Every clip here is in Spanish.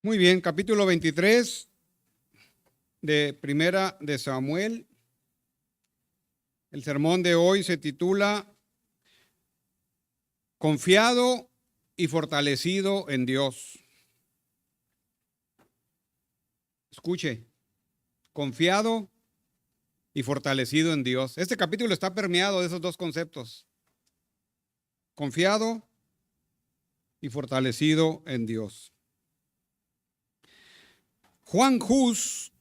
Muy bien, capítulo 23 de Primera de Samuel. El sermón de hoy se titula Confiado y fortalecido en Dios. Escuche, confiado y fortalecido en Dios. Este capítulo está permeado de esos dos conceptos. Confiado y fortalecido en Dios. Juan Hus,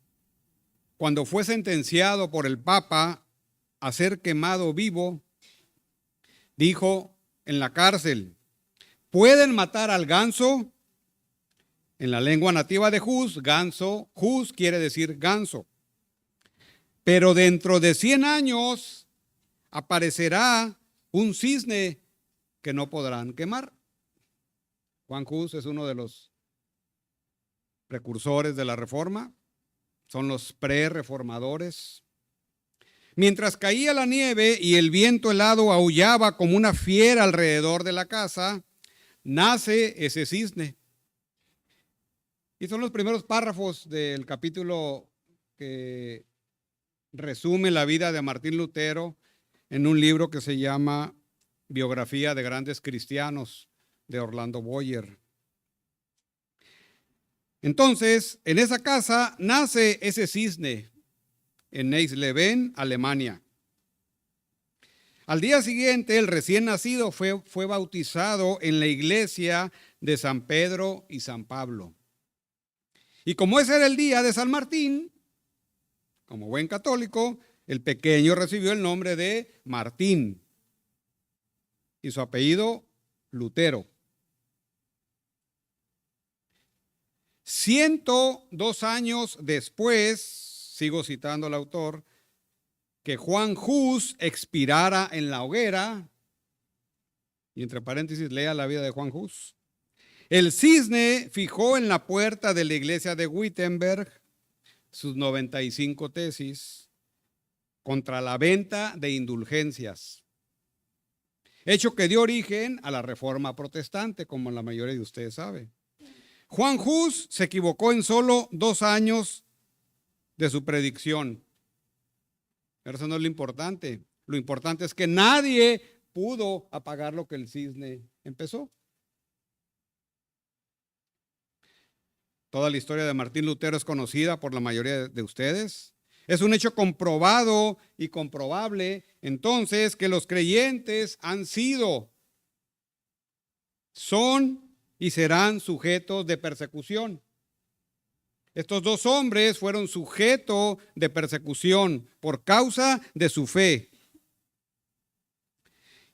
cuando fue sentenciado por el Papa a ser quemado vivo, dijo en la cárcel: ¿pueden matar al ganso? En la lengua nativa de Hus, ganso, Hus quiere decir ganso. Pero dentro de 100 años aparecerá un cisne que no podrán quemar. Juan Hus es uno de los precursores de la Reforma, son los pre-reformadores. Mientras caía la nieve y el viento helado aullaba como una fiera alrededor de la casa, nace ese cisne. Y son los primeros párrafos del capítulo que resume la vida de Martín Lutero en un libro que se llama Biografía de Grandes Cristianos, de Orlando Boyer. Entonces, en esa casa nace ese cisne, en Eisleben, Alemania. Al día siguiente, el recién nacido fue bautizado en la iglesia de San Pedro y San Pablo. Y como ese era el día de San Martín, como buen católico, el pequeño recibió el nombre de Martín y su apellido Lutero. 102 años después, sigo citando al autor, que Juan Hus expirara en la hoguera, y entre paréntesis lea la vida de Juan Hus, el cisne fijó en la puerta de la iglesia de Wittenberg sus 95 tesis contra la venta de indulgencias, hecho que dio origen a la Reforma Protestante, como la mayoría de ustedes saben. Juan Hus se equivocó en solo 2 años de su predicción. Pero eso no es lo importante. Lo importante es que nadie pudo apagar lo que el cisne empezó. Toda la historia de Martín Lutero es conocida por la mayoría de ustedes. Es un hecho comprobado y comprobable, entonces, que los creyentes han sido, son y serán sujetos de persecución. Estos dos hombres fueron sujetos de persecución por causa de su fe.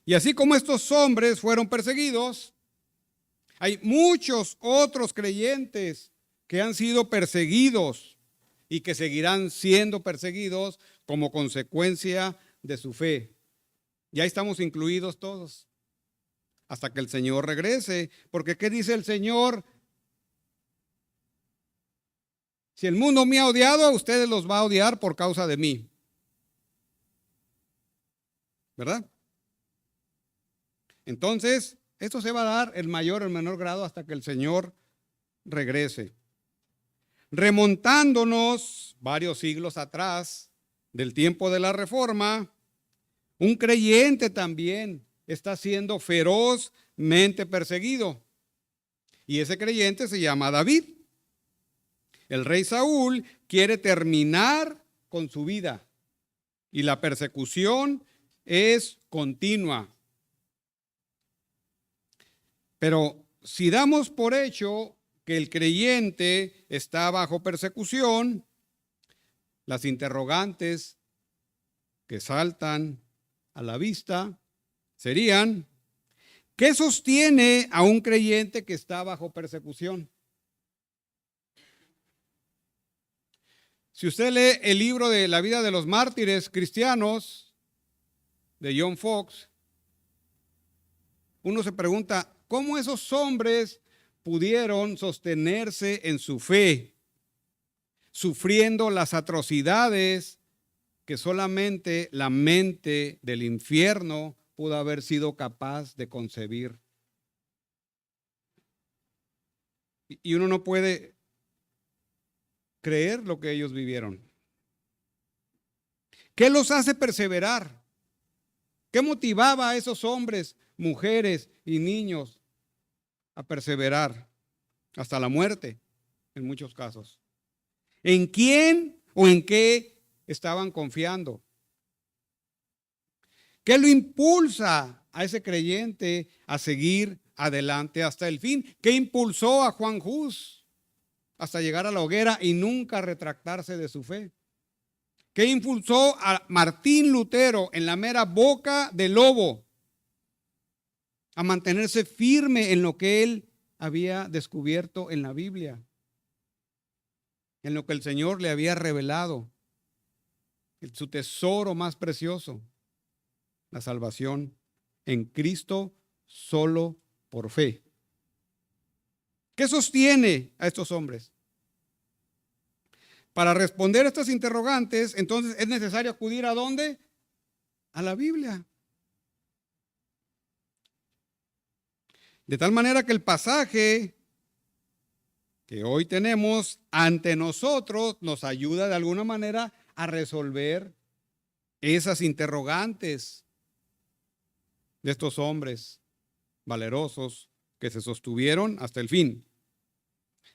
Y así como estos hombres fueron perseguidos, hay muchos otros creyentes que han sido perseguidos y que seguirán siendo perseguidos como consecuencia de su fe. Y ahí estamos incluidos todos, hasta que el Señor regrese. Porque ¿qué dice el Señor? Si el mundo me ha odiado, a ustedes los va a odiar por causa de mí. ¿Verdad? Entonces, esto se va a dar en mayor o en menor grado hasta que el Señor regrese. Remontándonos varios siglos atrás del tiempo de la Reforma, un creyente también está siendo ferozmente perseguido. Y ese creyente se llama David. El rey Saúl quiere terminar con su vida y la persecución es continua. Pero si damos por hecho que el creyente está bajo persecución, las interrogantes que saltan a la vista serían: ¿qué sostiene a un creyente que está bajo persecución? Si usted lee el libro de la vida de los mártires cristianos de John Fox, uno se pregunta, ¿cómo esos hombres pudieron sostenerse en su fe, sufriendo las atrocidades que solamente la mente del infierno pudo haber sido capaz de concebir? Y uno no puede creer lo que ellos vivieron. ¿Qué los hace perseverar? ¿Qué motivaba a esos hombres, mujeres y niños a perseverar hasta la muerte en muchos casos? ¿En quién o en qué estaban confiando? ¿Qué lo impulsa a ese creyente a seguir adelante hasta el fin? ¿Qué impulsó a Juan Hus hasta llegar a la hoguera y nunca retractarse de su fe? ¿Qué impulsó a Martín Lutero en la mera boca del lobo a mantenerse firme en lo que él había descubierto en la Biblia, en lo que el Señor le había revelado, su tesoro más precioso, la salvación en Cristo solo por fe? ¿Qué sostiene a estos hombres? Para responder a estas interrogantes, entonces es necesario acudir ¿a dónde? A la Biblia. De tal manera que el pasaje que hoy tenemos ante nosotros nos ayuda de alguna manera a resolver esas interrogantes de estos hombres valerosos que se sostuvieron hasta el fin.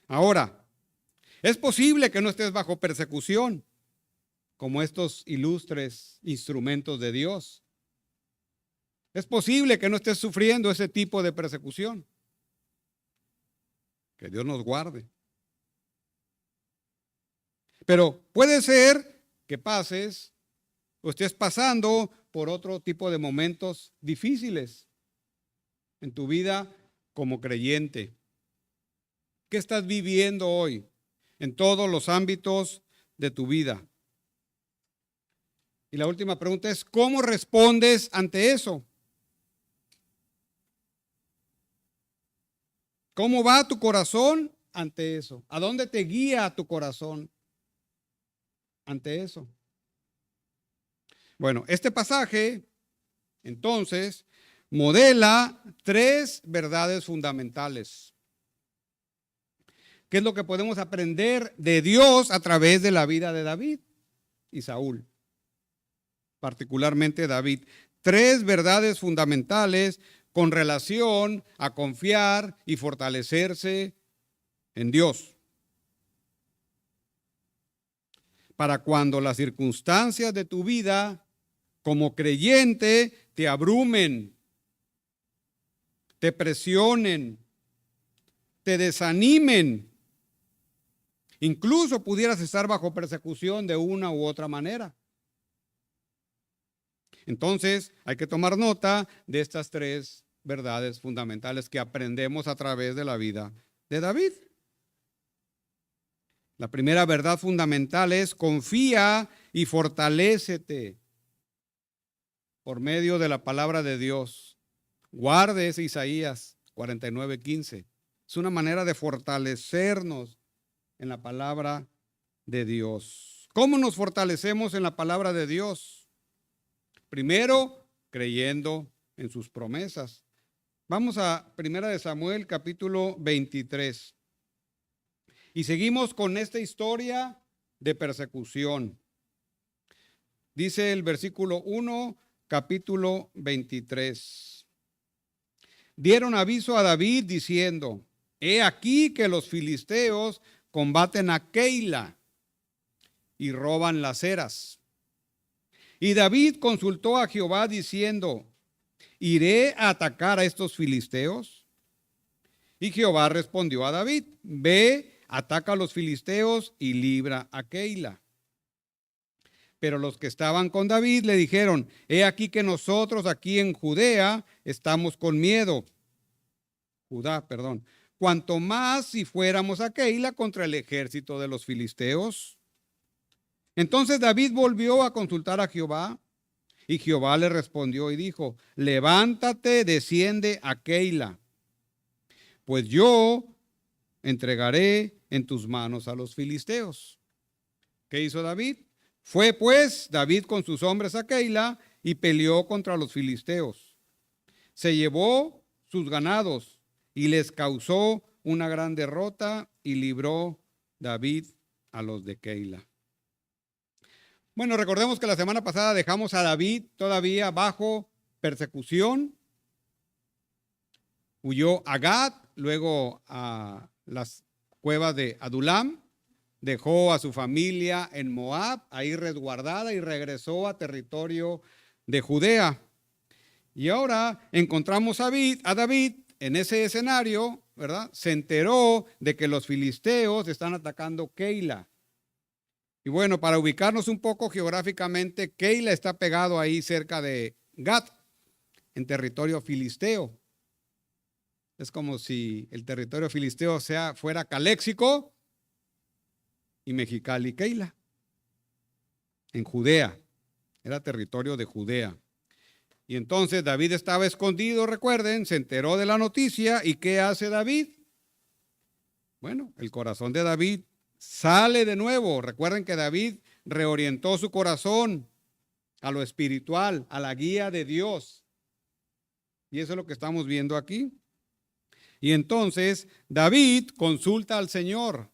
Ahora, es posible que no estés bajo persecución como estos ilustres instrumentos de Dios. Es posible que no estés sufriendo ese tipo de persecución. Que Dios nos guarde. Pero puede ser que pases o estés pasando por otro tipo de momentos difíciles en tu vida como creyente. ¿Qué estás viviendo hoy en todos los ámbitos de tu vida? Y la última pregunta es, ¿cómo respondes ante eso? ¿Cómo va tu corazón ante eso? ¿A dónde te guía tu corazón ante eso? Bueno, este pasaje, entonces, modela 3 verdades fundamentales. ¿Qué es lo que podemos aprender de Dios a través de la vida de David y Saúl? Particularmente David. 3 verdades fundamentales con relación a confiar y fortalecerse en Dios. Para cuando las circunstancias de tu vida como creyente te abrumen, te presionen, te desanimen, incluso pudieras estar bajo persecución de una u otra manera. Entonces hay que tomar nota de estas 3 verdades fundamentales que aprendemos a través de la vida de David. La primera verdad fundamental es confía y fortalécete por medio de la palabra de Dios. Guarde ese Isaías 49:15. Es una manera de fortalecernos en la palabra de Dios. ¿Cómo nos fortalecemos en la palabra de Dios? Primero, creyendo en sus promesas. Vamos a 1 de Samuel capítulo 23. Y seguimos con esta historia de persecución. Dice el versículo 1, capítulo 23. Dieron aviso a David diciendo, he aquí que los filisteos combaten a Keila y roban las eras. Y David consultó a Jehová diciendo, ¿iré a atacar a estos filisteos? Y Jehová respondió a David, ve, ataca a los filisteos y libra a Keila. Pero los que estaban con David le dijeron, he aquí que nosotros aquí en Judea estamos con miedo. Cuanto más si fuéramos a Keila contra el ejército de los filisteos. Entonces David volvió a consultar a Jehová y Jehová le respondió y dijo, levántate, desciende a Keila, pues yo entregaré en tus manos a los filisteos. ¿Qué hizo David? Fue pues David con sus hombres a Keila y peleó contra los filisteos. Se llevó sus ganados y les causó una gran derrota y libró David a los de Keila. Bueno, recordemos que la semana pasada dejamos a David todavía bajo persecución. Huyó a Gad, luego a las cuevas de Adulam, dejó a su familia en Moab, ahí resguardada, y regresó a territorio de Judea. Y ahora encontramos a David en ese escenario, ¿verdad? Se enteró de que los filisteos están atacando Keila. Y bueno, para ubicarnos un poco geográficamente, Keila está pegado ahí cerca de Gat, en territorio filisteo. Es como si el territorio filisteo fuera Caléxico y Mexicali, Keila, en Judea. Era territorio de Judea. Y entonces David estaba escondido, recuerden, se enteró de la noticia. ¿Y qué hace David? Bueno, el corazón de David sale de nuevo. Recuerden que David reorientó su corazón a lo espiritual, a la guía de Dios. Y eso es lo que estamos viendo aquí. Y entonces David consulta al Señor.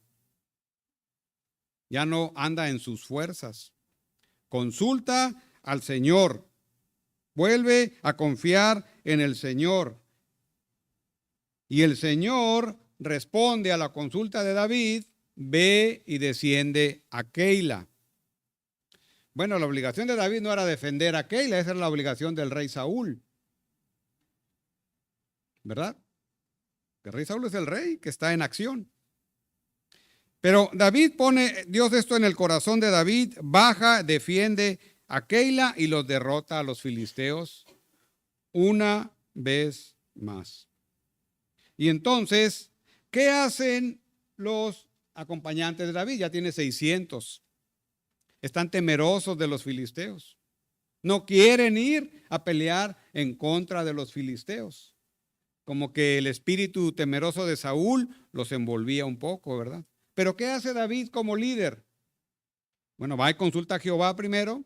Ya no anda en sus fuerzas. Consulta al Señor. Vuelve a confiar en el Señor. Y el Señor responde a la consulta de David, ve y desciende a Keila. Bueno, la obligación de David no era defender a Keila, esa era la obligación del rey Saúl. ¿Verdad? El rey Saúl es el rey que está en acción. Pero David pone, Dios esto en el corazón de David, baja, defiende a Keila y los derrota a los filisteos una vez más. Y entonces, ¿qué hacen los acompañantes de David? Ya tiene 600. Están temerosos de los filisteos. No quieren ir a pelear en contra de los filisteos. Como que el espíritu temeroso de Saúl los envolvía un poco, ¿verdad? Pero ¿qué hace David como líder? Bueno, va y consulta a Jehová primero.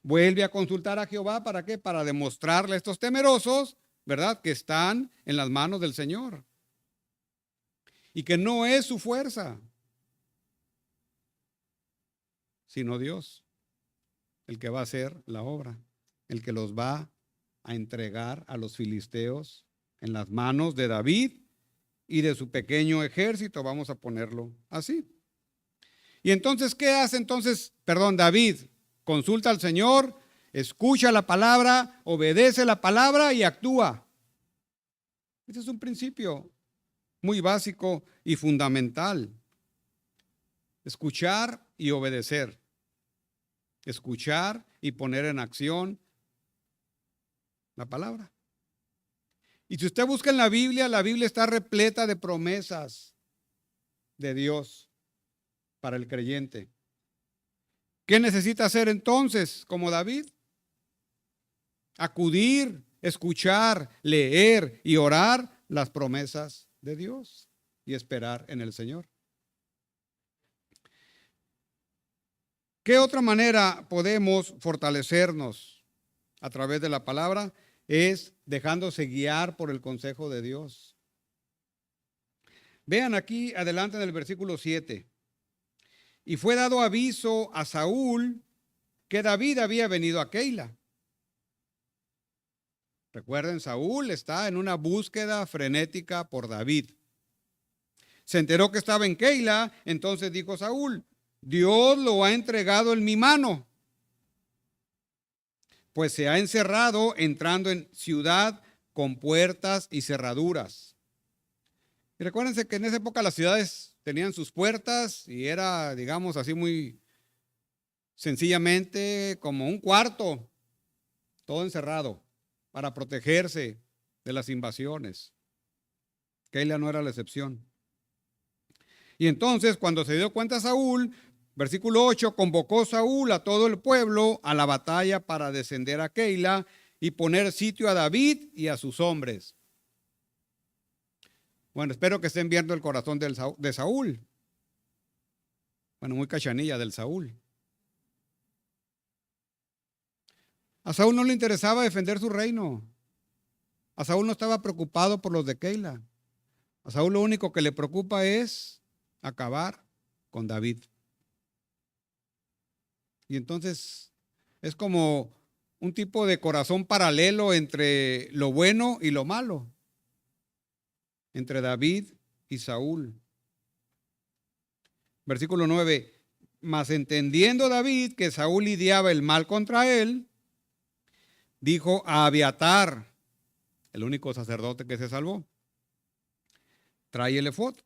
Vuelve a consultar a Jehová, ¿para qué? Para demostrarle a estos temerosos, ¿verdad?, que están en las manos del Señor. Y que no es su fuerza, sino Dios, el que va a hacer la obra, el que los va a entregar a los filisteos en las manos de David y de su pequeño ejército, vamos a ponerlo así. Y entonces, ¿qué hace David? Consulta al Señor, escucha la palabra, obedece la palabra y actúa. Este es un principio muy básico y fundamental. Escuchar y obedecer. Escuchar y poner en acción la palabra. Y si usted busca en la Biblia está repleta de promesas de Dios para el creyente. ¿Qué necesita hacer entonces como David? Acudir, escuchar, leer y orar las promesas de Dios y esperar en el Señor. ¿Qué otra manera podemos fortalecernos a través de la palabra? Es dejándose guiar por el consejo de Dios. Vean aquí adelante en el versículo 7. Y fue dado aviso a Saúl que David había venido a Keila. Recuerden, Saúl está en una búsqueda frenética por David. Se enteró que estaba en Keila, entonces dijo Saúl, Dios lo ha entregado en mi mano, pues se ha encerrado entrando en ciudad con puertas y cerraduras. Y recuérdense que en esa época las ciudades tenían sus puertas y era, digamos así, muy sencillamente como un cuarto, todo encerrado, para protegerse de las invasiones. Keila no era la excepción. Y entonces, cuando se dio cuenta Saúl, versículo 8, convocó Saúl a todo el pueblo a la batalla para descender a Keila y poner sitio a David y a sus hombres. Bueno, espero que estén viendo el corazón de Saúl. Bueno, muy cachanilla del Saúl. A Saúl no le interesaba defender su reino. A Saúl no estaba preocupado por los de Keila. A Saúl lo único que le preocupa es acabar con David. Y entonces es como un tipo de corazón paralelo entre lo bueno y lo malo, entre David y Saúl. Versículo 9. Mas entendiendo David que Saúl lidiaba el mal contra él, dijo a Abiatar, el único sacerdote que se salvó: trae el efod.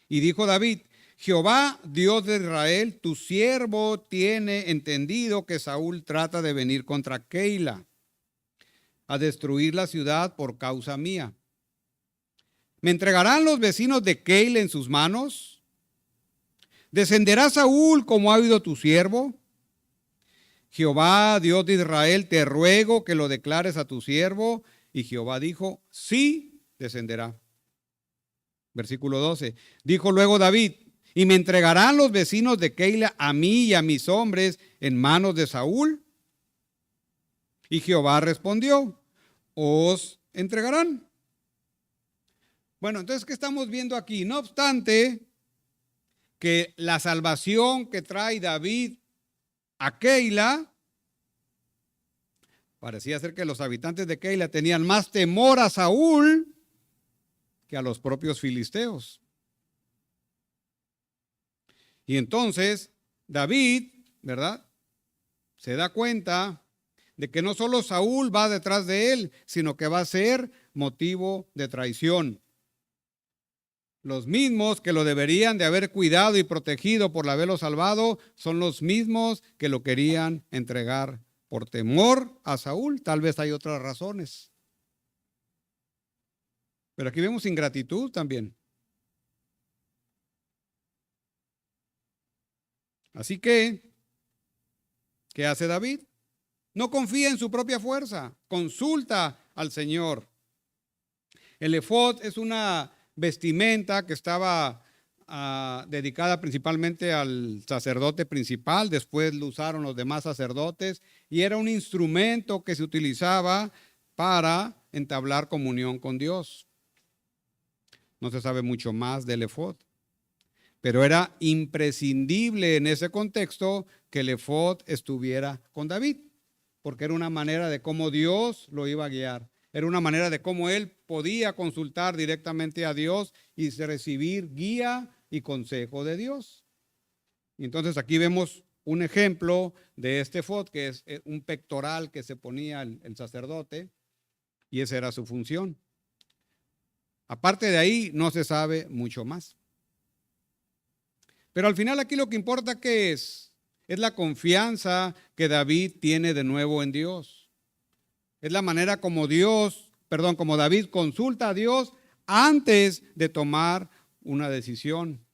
Y dijo David: Jehová, Dios de Israel, tu siervo tiene entendido que Saúl trata de venir contra Keila, a destruir la ciudad por causa mía. ¿Me entregarán los vecinos de Keila en sus manos? ¿Descenderá Saúl como ha oído tu siervo? Jehová, Dios de Israel, te ruego que lo declares a tu siervo. Y Jehová dijo: sí, descenderá. Versículo 12. Dijo luego David: ¿y me entregarán los vecinos de Keila a mí y a mis hombres en manos de Saúl? Y Jehová respondió: os entregarán. Bueno, entonces, ¿qué estamos viendo aquí? No obstante que la salvación que trae David a Keila, parecía ser que los habitantes de Keila tenían más temor a Saúl que a los propios filisteos. Y entonces David, ¿verdad?, se da cuenta de que no solo Saúl va detrás de él, sino que va a ser motivo de traición. Los mismos que lo deberían de haber cuidado y protegido por haberlo salvado son los mismos que lo querían entregar por temor a Saúl. Tal vez hay otras razones. Pero aquí vemos ingratitud también. Así que, ¿qué hace David? No confía en su propia fuerza, consulta al Señor. El efod es una vestimenta que estaba dedicada principalmente al sacerdote principal, después lo usaron los demás sacerdotes, y era un instrumento que se utilizaba para entablar comunión con Dios. No se sabe mucho más del efod, pero era imprescindible en ese contexto que el efod estuviera con David, porque era una manera de cómo Dios lo iba a guiar. Era una manera de cómo él podía consultar directamente a Dios y recibir guía y consejo de Dios. Y entonces aquí vemos un ejemplo de este efod, que es un pectoral que se ponía el sacerdote, y esa era su función. Aparte de ahí, no se sabe mucho más. Pero al final aquí lo que importa que es la confianza que David tiene de nuevo en Dios. Es la manera como como David consulta a Dios antes de tomar una decisión.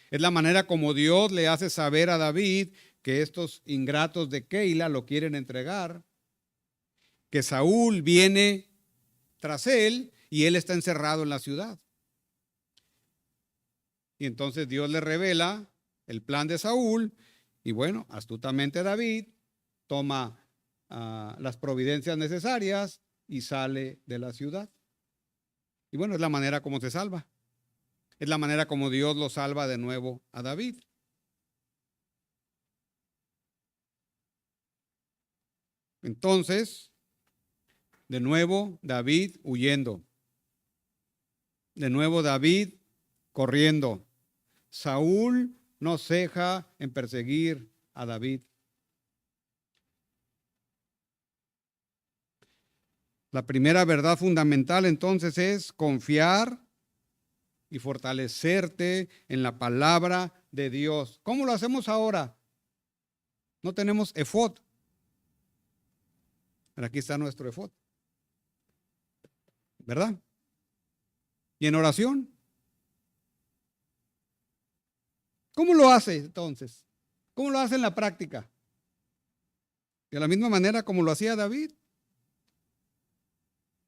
Es la manera como Dios le hace saber a David que estos ingratos de Keila lo quieren entregar, que Saúl viene tras él y él está encerrado en la ciudad. Y entonces Dios le revela el plan de Saúl y bueno, astutamente David toma las providencias necesarias y sale de la ciudad. Y bueno, es la manera como se salva. Es la manera como Dios lo salva de nuevo a David. Entonces, de nuevo David huyendo. De nuevo David corriendo. Saúl no ceja en perseguir a David. La primera verdad fundamental entonces es confiar y fortalecerte en la palabra de Dios. ¿Cómo lo hacemos ahora? No tenemos efod. Pero aquí está nuestro efod, ¿verdad? Y en oración. ¿Cómo lo hace entonces? ¿Cómo lo hace en la práctica? De la misma manera como lo hacía David.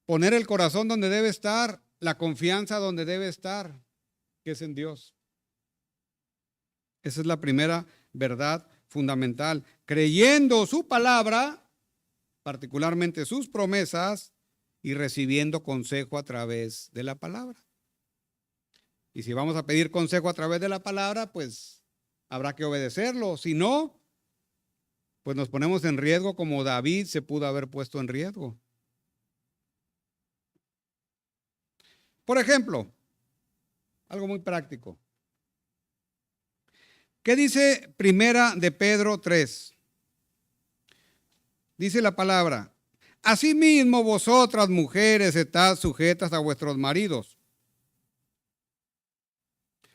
Poner el corazón donde debe estar, la confianza donde debe estar, que es en Dios. Esa es la primera verdad fundamental. Creyendo su palabra, particularmente sus promesas, y recibiendo consejo a través de la palabra. Y si vamos a pedir consejo a través de la palabra, pues habrá que obedecerlo. Si no, pues nos ponemos en riesgo como David se pudo haber puesto en riesgo. Por ejemplo, algo muy práctico. ¿Qué dice Primera de Pedro 3? Dice la palabra: asimismo vosotras mujeres estad sujetas a vuestros maridos,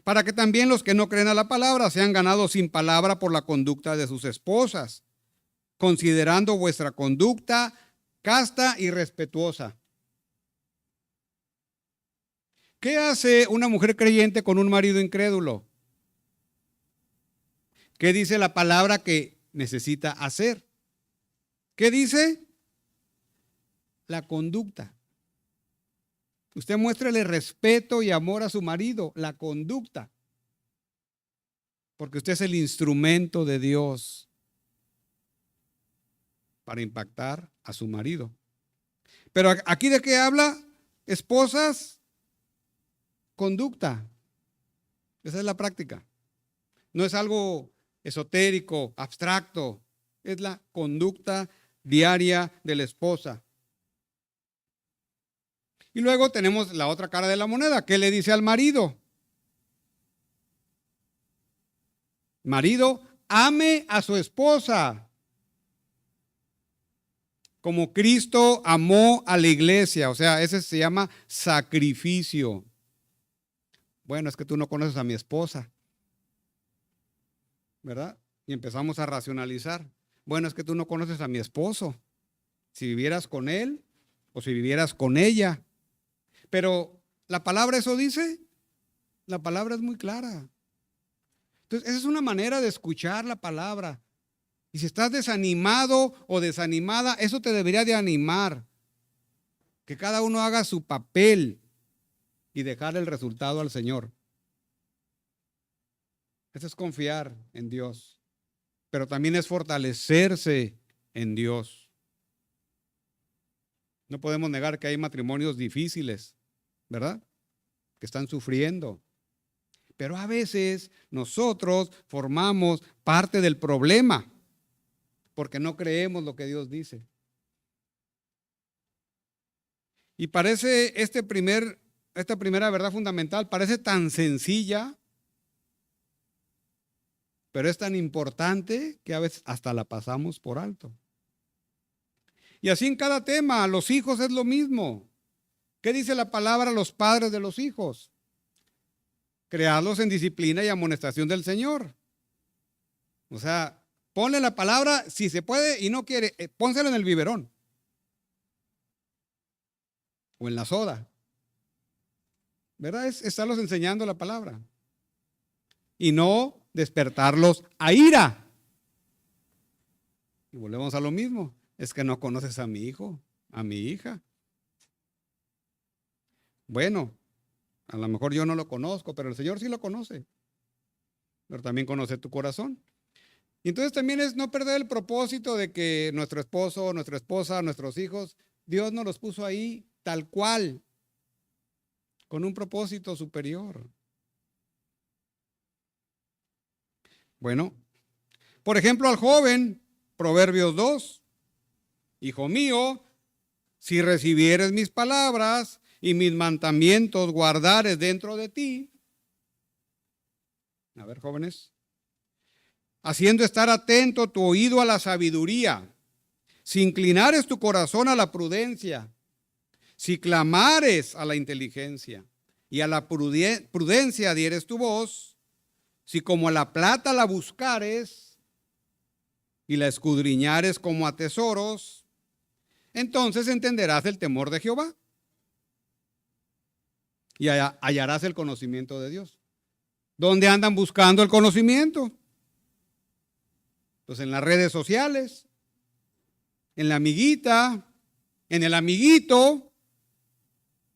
para que también los que no creen a la palabra sean ganados sin palabra por la conducta de sus esposas, considerando vuestra conducta casta y respetuosa. ¿Qué hace una mujer creyente con un marido incrédulo? ¿Qué dice la palabra que necesita hacer? ¿Qué dice? La conducta. Usted muéstrele respeto y amor a su marido, la conducta. Porque usted es el instrumento de Dios para impactar a su marido. Pero aquí ¿de qué habla? Esposas, conducta. Esa es la práctica. No es algo esotérico, abstracto. Es la conducta diaria de la esposa. Y luego tenemos la otra cara de la moneda. ¿Qué le dice al marido? Marido, ame a su esposa como Cristo amó a la iglesia. O sea, ese se llama sacrificio. Bueno, es que tú no conoces a mi esposa, ¿verdad? Y empezamos a racionalizar. Bueno, es que tú no conoces a mi esposo. Si vivieras con él o si vivieras con ella. Pero la palabra eso dice. La palabra es muy clara. Entonces, esa es una manera de escuchar la palabra. Y si estás desanimado o desanimada, eso te debería de animar. Que cada uno haga su papel y dejar el resultado al Señor. Eso es confiar en Dios. Pero también es fortalecerse en Dios. No podemos negar que hay matrimonios difíciles, ¿verdad? Que están sufriendo. Pero a veces nosotros formamos parte del problema porque no creemos lo que Dios dice. Y parece esta primera verdad fundamental, parece tan sencilla, pero es tan importante que a veces hasta la pasamos por alto. Y así en cada tema, los hijos es lo mismo. ¿Qué dice la palabra a los padres de los hijos? Crearlos en disciplina y amonestación del Señor. O sea, ponle la palabra, si se puede y no quiere, pónselo en el biberón. O en la soda. ¿Verdad? Es estarlos enseñando la palabra. Y no despertarlos a ira. Y volvemos a lo mismo. Es que no conoces a mi hijo, a mi hija. Bueno, a lo mejor yo no lo conozco, pero el Señor sí lo conoce. Pero también conoce tu corazón. Y entonces también es no perder el propósito de que nuestro esposo, nuestra esposa, nuestros hijos, Dios nos los puso ahí tal cual, con un propósito superior. Bueno, por ejemplo, al joven, Proverbios 2, hijo mío, si recibieres mis palabras y mis mandamientos guardares dentro de ti. A ver, jóvenes. Haciendo estar atento tu oído a la sabiduría, si inclinares tu corazón a la prudencia, si clamares a la inteligencia y a la prudencia dieres tu voz, si como a la plata la buscares y la escudriñares como a tesoros, entonces entenderás el temor de Jehová y hallarás el conocimiento de Dios. ¿Dónde andan buscando el conocimiento? Pues en las redes sociales, en la amiguita, en el amiguito,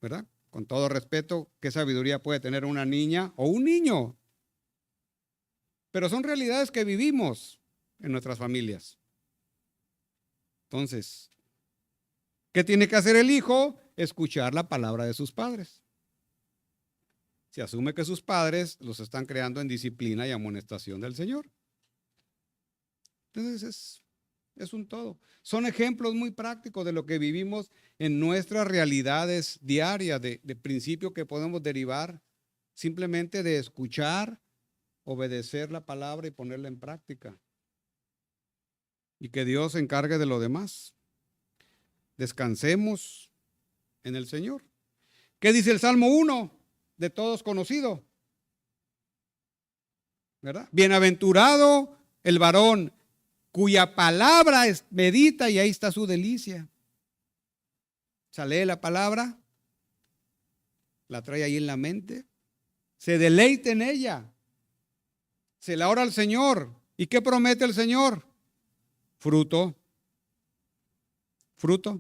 ¿verdad? Con todo respeto, ¿qué sabiduría puede tener una niña o un niño? Pero son realidades que vivimos en nuestras familias. Entonces, ¿qué tiene que hacer el hijo? Escuchar la palabra de sus padres. Se asume que sus padres los están creando en disciplina y amonestación del Señor. Entonces es un todo. Son ejemplos muy prácticos de lo que vivimos en nuestras realidades diarias, de principios que podemos derivar simplemente de escuchar, obedecer la palabra y ponerla en práctica. Y que Dios se encargue de lo demás. Descansemos en el Señor. ¿Qué dice el Salmo 1? De todos conocido, ¿verdad? Bienaventurado el varón cuya palabra medita y ahí está su delicia. O sea, lee la palabra, la trae ahí en la mente, se deleita en ella, se la ora al Señor. ¿Y qué promete el Señor? Fruto. Fruto.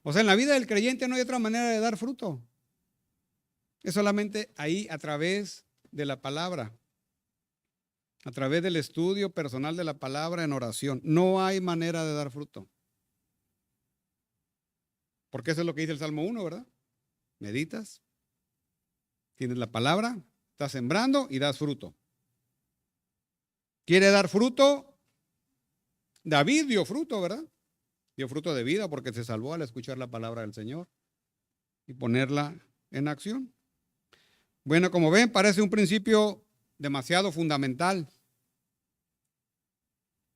O sea, en la vida del creyente no hay otra manera de dar fruto. Es solamente ahí a través de la palabra, a través del estudio personal de la palabra en oración. No hay manera de dar fruto. Porque eso es lo que dice el Salmo 1, ¿verdad? Meditas, tienes la palabra, estás sembrando y das fruto. ¿Quiere dar fruto? David dio fruto, ¿verdad? Dio fruto de vida porque se salvó al escuchar la palabra del Señor y ponerla en acción. Bueno, como ven, parece un principio demasiado fundamental,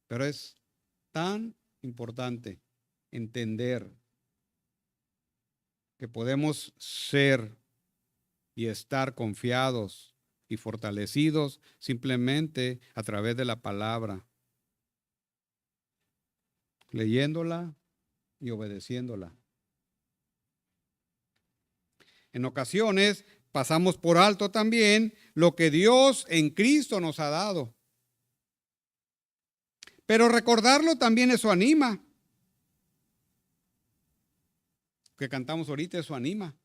pero es tan importante entender que podemos ser y estar confiados y fortalecidos simplemente a través de la palabra, leyéndola y obedeciéndola. En ocasiones pasamos por alto también lo que Dios en Cristo nos ha dado. Pero recordarlo también eso anima. Que cantamos ahorita, eso anima.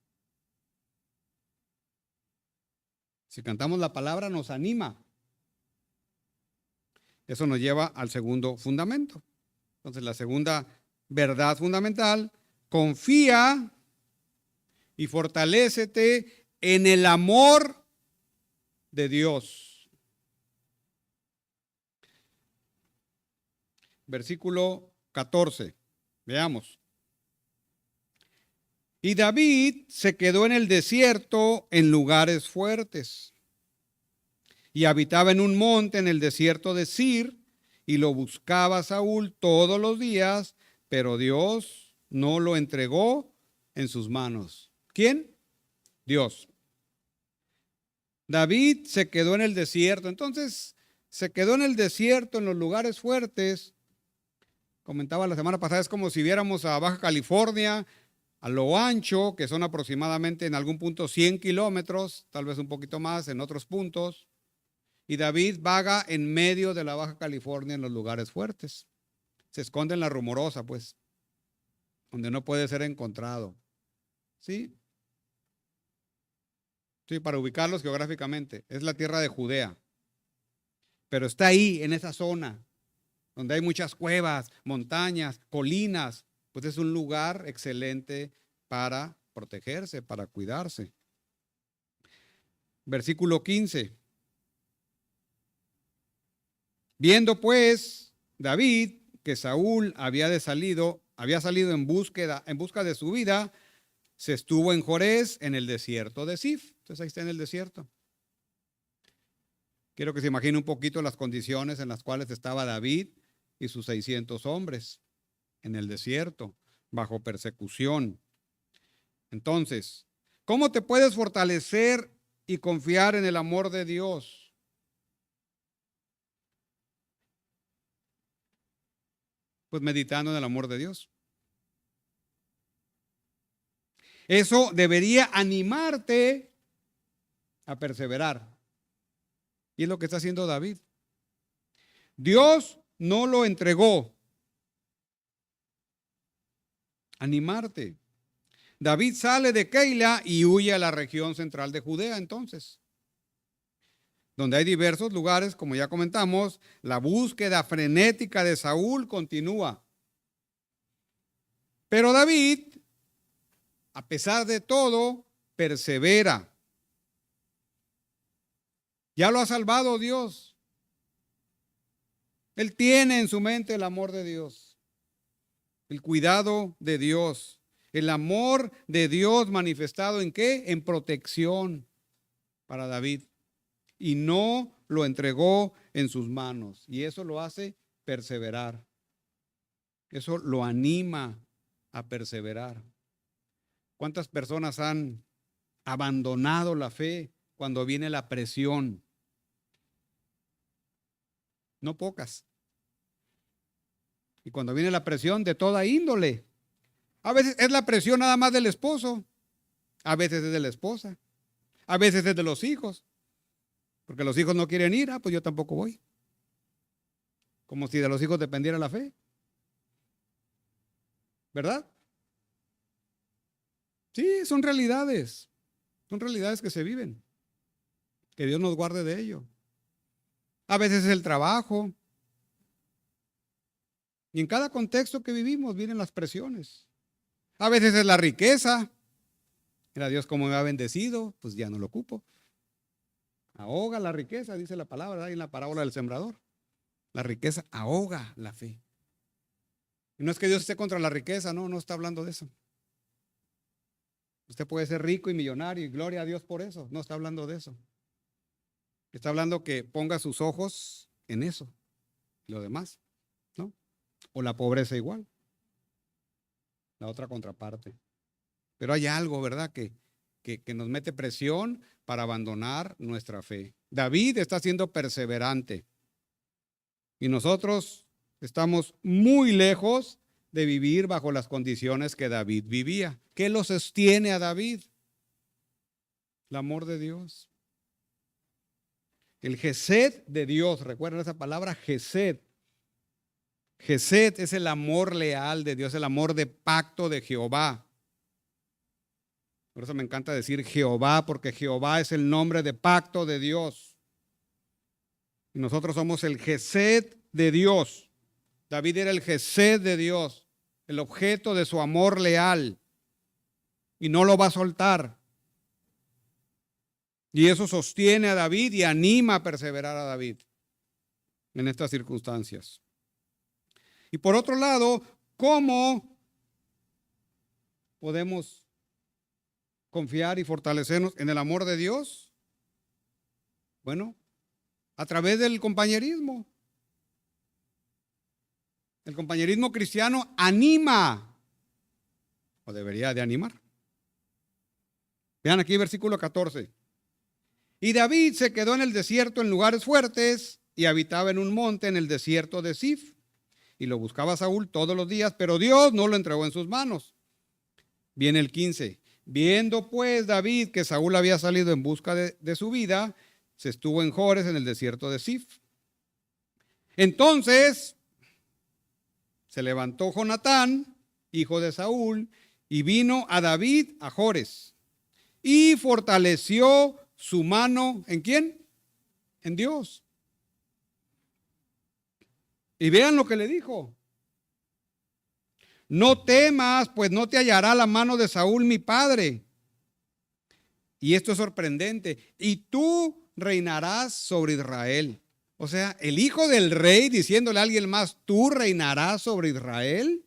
Si cantamos la palabra nos anima. Eso nos lleva al segundo fundamento. Entonces la segunda verdad fundamental, confía y fortalécete en el amor de Dios. Versículo 14. Veamos. Y David se quedó en el desierto en lugares fuertes y habitaba en un monte en el desierto de Sir y lo buscaba Saúl todos los días, pero Dios no lo entregó en sus manos. ¿Quién? Dios. David se quedó en el desierto. Entonces, se quedó en el desierto, en los lugares fuertes. Comentaba la semana pasada, es como si viéramos a Baja California, a lo ancho, que son aproximadamente en algún punto 100 kilómetros, tal vez un poquito más en otros puntos. Y David vaga en medio de la Baja California en los lugares fuertes. Se esconde en la Rumorosa, pues, donde no puede ser encontrado. ¿Sí? Sí, para ubicarlos geográficamente. Es la tierra de Judea. Pero está ahí, en esa zona, donde hay muchas cuevas, montañas, colinas. Pues es un lugar excelente para protegerse, para cuidarse. Versículo 15. Viendo pues David que Saúl había salido en busca de su vida, se estuvo en Jorés, en el desierto de Sif. Entonces ahí está en el desierto. Quiero que se imagine un poquito las condiciones en las cuales estaba David y sus 600 hombres en el desierto, bajo persecución. Entonces, ¿cómo te puedes fortalecer y confiar en el amor de Dios? Pues meditando en el amor de Dios. Eso debería animarte a perseverar. Y es lo que está haciendo David. Dios no lo entregó. Animarte. David sale de Keila y huye a la región central de Judea entonces, donde hay diversos lugares, como ya comentamos. La búsqueda frenética de Saúl continúa. Pero David, a pesar de todo, persevera. Ya lo ha salvado Dios. Él tiene en su mente el amor de Dios, el cuidado de Dios, el amor de Dios manifestado ¿en qué? En protección para David. Y no lo entregó en sus manos. Y eso lo hace perseverar. Eso lo anima a perseverar. ¿Cuántas personas han abandonado la fe cuando viene la presión? No pocas. Y cuando viene la presión de toda índole. A veces es la presión nada más del esposo. A veces es de la esposa. A veces es de los hijos. Porque los hijos no quieren ir. Pues yo tampoco voy. Como si de los hijos dependiera la fe. ¿Verdad? Sí, son realidades. Son realidades que se viven. Que Dios nos guarde de ello. A veces es el trabajo. Y en cada contexto que vivimos vienen las presiones. A veces es la riqueza. Mira, Dios como me ha bendecido, pues ya no lo ocupo. Ahoga la riqueza, dice la palabra ahí en la parábola del sembrador. La riqueza ahoga la fe. Y no es que Dios esté contra la riqueza, no está hablando de eso. Usted puede ser rico y millonario y gloria a Dios por eso. No está hablando de eso. Está hablando que ponga sus ojos en eso. Lo demás, ¿no? O la pobreza igual. La otra contraparte. Pero hay algo, ¿verdad? Que nos mete presión para abandonar nuestra fe. David está siendo perseverante. Y nosotros estamos muy lejos de vivir bajo las condiciones que David vivía. ¿Qué lo sostiene a David? El amor de Dios. El gesed de Dios. ¿Recuerdan esa palabra? Gesed. Gesed es el amor leal de Dios, el amor de pacto de Jehová. Por eso me encanta decir Jehová, porque Jehová es el nombre de pacto de Dios. Y nosotros somos el gesed de Dios. David era el gesed de Dios, el objeto de su amor leal. Y no lo va a soltar. Y eso sostiene a David y anima a perseverar a David en estas circunstancias. Y por otro lado, ¿cómo podemos confiar y fortalecernos en el amor de Dios? Bueno, a través del compañerismo. El compañerismo cristiano anima, o debería de animar. Vean aquí versículo 14. Y David se quedó en el desierto en lugares fuertes y habitaba en un monte en el desierto de Sif. Y lo buscaba Saúl todos los días, pero Dios no lo entregó en sus manos. Viene el 15. Viendo pues David que Saúl había salido en busca de su vida, se estuvo en Jores en el desierto de Sif. Entonces se levantó Jonatán, hijo de Saúl, y vino a David a Jores. Y fortaleció su mano, ¿en quién? En Dios. Y vean lo que le dijo. No temas, pues no te hallará la mano de Saúl mi padre. Y esto es sorprendente. Y tú reinarás sobre Israel. O sea, el hijo del rey diciéndole a alguien más, tú reinarás sobre Israel.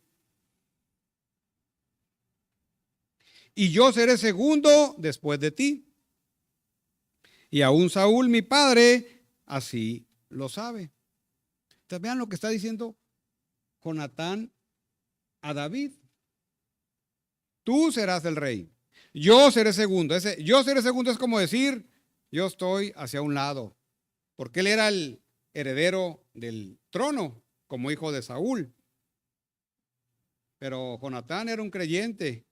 Y yo seré segundo después de ti. Y aún Saúl mi padre así lo sabe. Entonces vean lo que está diciendo Jonatán a David. Tú serás el rey. Yo seré segundo. Ese yo seré segundo es como decir, yo estoy hacia un lado. Porque él era el heredero del trono como hijo de Saúl. Pero Jonatán era un creyente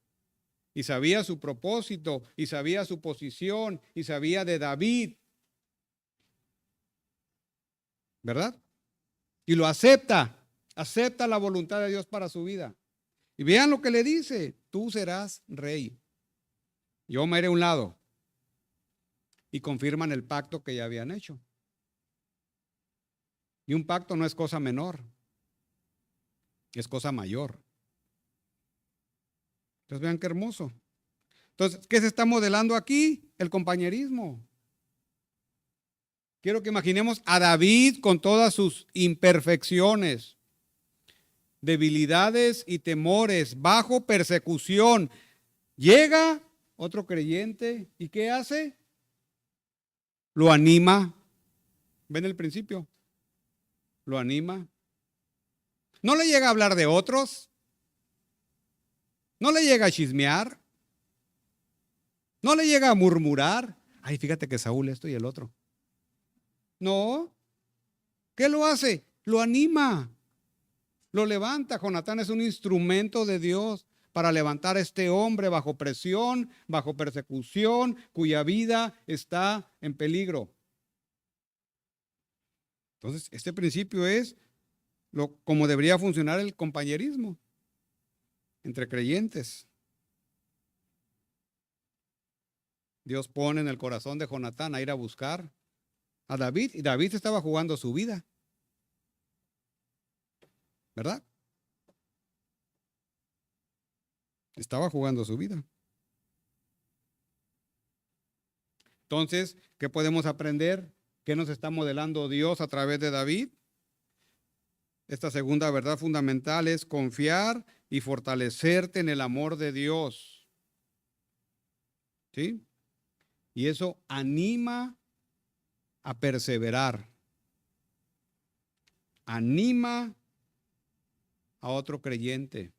y sabía su propósito y sabía su posición y sabía de David. ¿Verdad? Y lo acepta. Acepta la voluntad de Dios para su vida. Y vean lo que le dice, tú serás rey. Yo me iré a un lado. Y confirman el pacto que ya habían hecho. Y un pacto no es cosa menor, es cosa mayor. Entonces vean qué hermoso. Entonces, ¿qué se está modelando aquí? El compañerismo. quiero que imaginemos a David con todas sus imperfecciones, debilidades y temores, bajo persecución. Llega otro creyente y ¿qué hace? Lo anima. ¿Ven el principio? Lo anima. No le llega a hablar de otros. No le llega a chismear. No le llega a murmurar. Ay, fíjate que Saúl esto y el otro. No. ¿Qué lo hace? Lo anima. Lo levanta. Jonatán es un instrumento de Dios para levantar a este hombre bajo presión, bajo persecución, cuya vida está en peligro. Entonces, este principio es como debería funcionar el compañerismo entre creyentes. Dios pone en el corazón de Jonatán a ir a buscar a David, y David estaba jugando su vida, ¿verdad? Estaba jugando su vida. Entonces, ¿qué podemos aprender? ¿Qué nos está modelando Dios a través de David? Esta segunda verdad fundamental es confiar y fortalecerte en el amor de Dios. ¿Sí? Y eso anima a perseverar. Anima a otro creyente.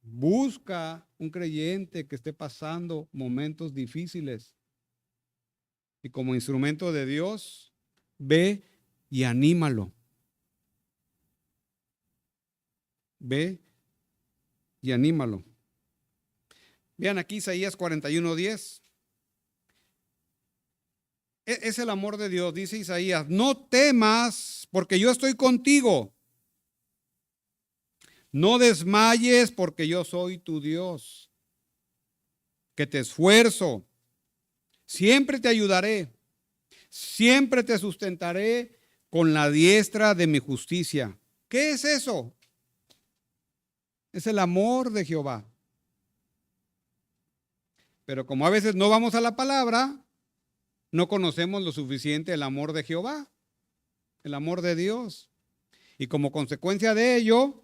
Busca un creyente que esté pasando momentos difíciles. Y como instrumento de Dios, ve y anímalo. Ve y anímalo. Vean aquí Isaías 41:10. Es el amor de Dios, dice Isaías. No temas, porque yo estoy contigo. No desmayes, porque yo soy tu Dios, que te esfuerzo. Siempre te ayudaré. Siempre te sustentaré con la diestra de mi justicia. ¿Qué es eso? Es el amor de Jehová. Pero como a veces no vamos a la palabra, no conocemos lo suficiente el amor de Jehová, el amor de Dios. Y como consecuencia de ello,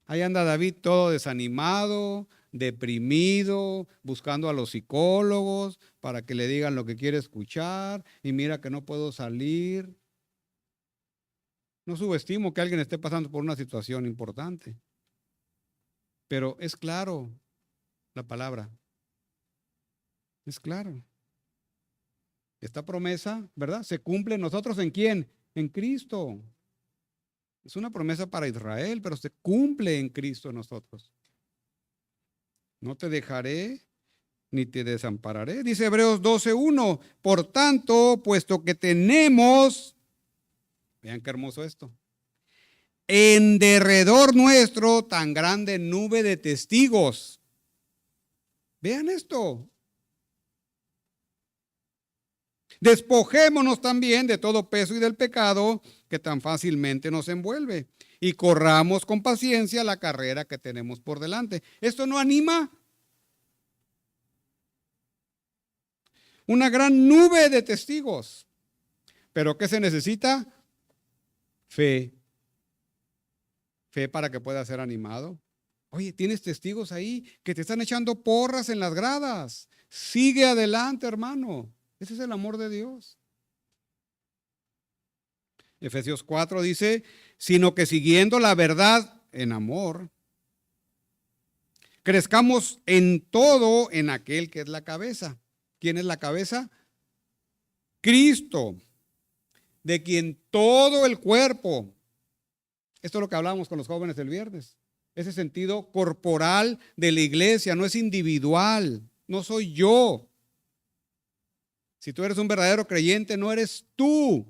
ahí anda David todo desanimado, deprimido, buscando a los psicólogos para que le digan lo que quiere escuchar, y mira que no puedo salir. No subestimo que alguien esté pasando por una situación importante, pero es claro la palabra. Es claro. Esta promesa, ¿verdad? Se cumple en nosotros, ¿en quién? En Cristo. Es una promesa para Israel, pero se cumple en Cristo en nosotros. No te dejaré ni te desampararé. Dice Hebreos 12:1. Por tanto, puesto que tenemos, vean qué hermoso esto, en derredor nuestro tan grande nube de testigos. Vean esto. Despojémonos también de todo peso y del pecado que tan fácilmente nos envuelve, y corramos con paciencia la carrera que tenemos por delante. ¿Esto no anima? Una gran nube de testigos. ¿Pero qué se necesita? Fe. Fe para que pueda ser animado. Oye, tienes testigos ahí que te están echando porras en las gradas. Sigue adelante, hermano. Ese es el amor de Dios. Efesios 4 dice, sino que siguiendo la verdad en amor, crezcamos en todo en aquel que es la cabeza. ¿Quién es la cabeza? Cristo, de quien todo el cuerpo, esto es lo que hablamos con los jóvenes el viernes, ese sentido corporal de la iglesia, no es individual, no soy yo. Si tú eres un verdadero creyente, no eres tú,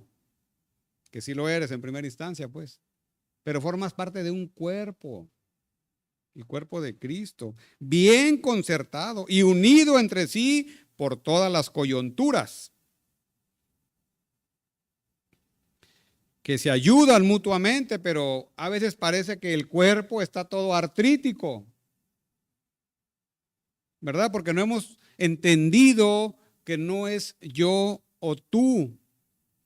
que sí lo eres en primera instancia, pues, pero formas parte de un cuerpo, el cuerpo de Cristo, bien concertado y unido entre sí por todas las coyunturas, que se ayudan mutuamente, pero a veces parece que el cuerpo está todo artrítico, ¿verdad? Porque no hemos entendido que no es yo o tú,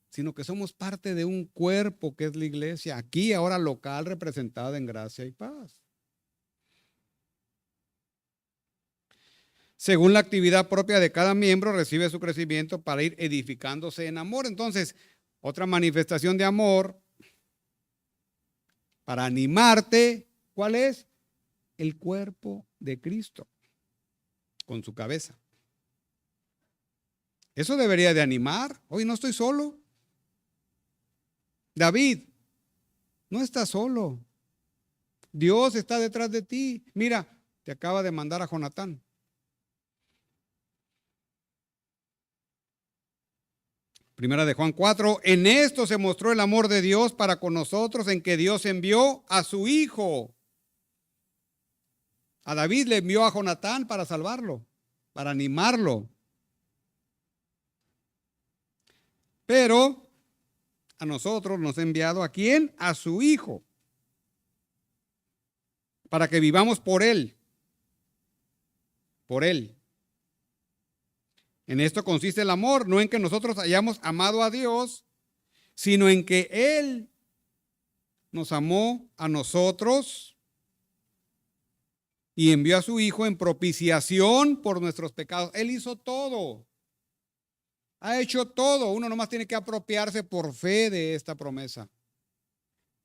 sino que somos parte de un cuerpo que es la iglesia, aquí ahora local, representada en gracia y paz. Según la actividad propia de cada miembro, recibe su crecimiento para ir edificándose en amor. Entonces, otra manifestación de amor para animarte, ¿cuál es? El cuerpo de Cristo, con su cabeza. Eso debería de animar. Hoy no estoy solo. David, no estás solo. Dios está detrás de ti. Mira, te acaba de mandar a Jonatán. Primera de Juan 4, en esto se mostró el amor de Dios para con nosotros, en que Dios envió a su Hijo. A David le envió a Jonatán para salvarlo, para animarlo. Pero a nosotros nos ha enviado ¿a quién? A su Hijo, para que vivamos por Él. Por Él. En esto consiste el amor, no en que nosotros hayamos amado a Dios, sino en que Él nos amó a nosotros y envió a su Hijo en propiciación por nuestros pecados. Él hizo todo. Ha hecho todo. Uno nomás tiene que apropiarse por fe de esta promesa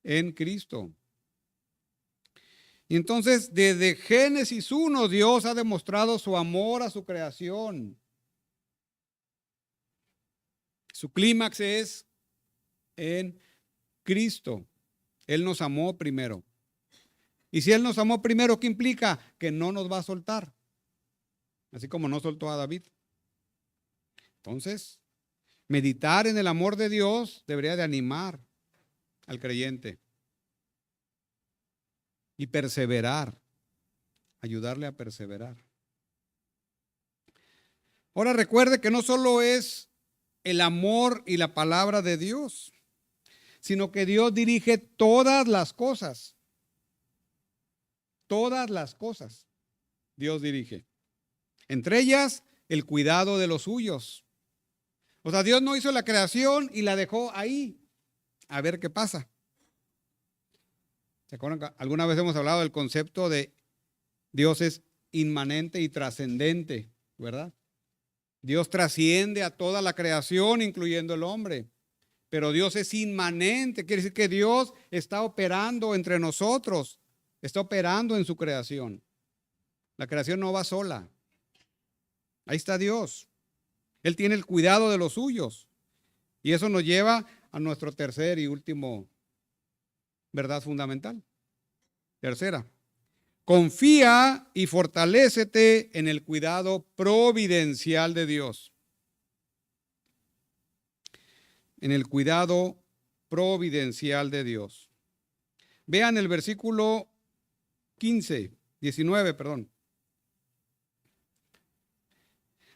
en Cristo. Y entonces, desde Génesis 1, Dios ha demostrado su amor a su creación. Su clímax es en Cristo. Él nos amó primero. Y si Él nos amó primero, ¿qué implica? Que no nos va a soltar. Así como no soltó a David. Entonces, meditar en el amor de Dios debería de animar al creyente. Y perseverar. Ayudarle a perseverar. Ahora recuerde que no solo es el amor y la palabra de Dios, sino que Dios dirige todas las cosas. Todas las cosas Dios dirige. Entre ellas, el cuidado de los suyos. O sea, Dios no hizo la creación y la dejó ahí. A ver qué pasa. ¿Se acuerdan que alguna vez hemos hablado del concepto de Dios es inmanente y trascendente, ¿verdad? Dios trasciende a toda la creación, incluyendo el hombre. Pero Dios es inmanente, quiere decir que Dios está operando entre nosotros, está operando en su creación. La creación no va sola. Ahí está Dios. Él tiene el cuidado de los suyos. Y eso nos lleva a nuestro tercer y último verdad fundamental. Tercera. Confía y fortalécete en el cuidado providencial de Dios. En el cuidado providencial de Dios. Vean el versículo 19.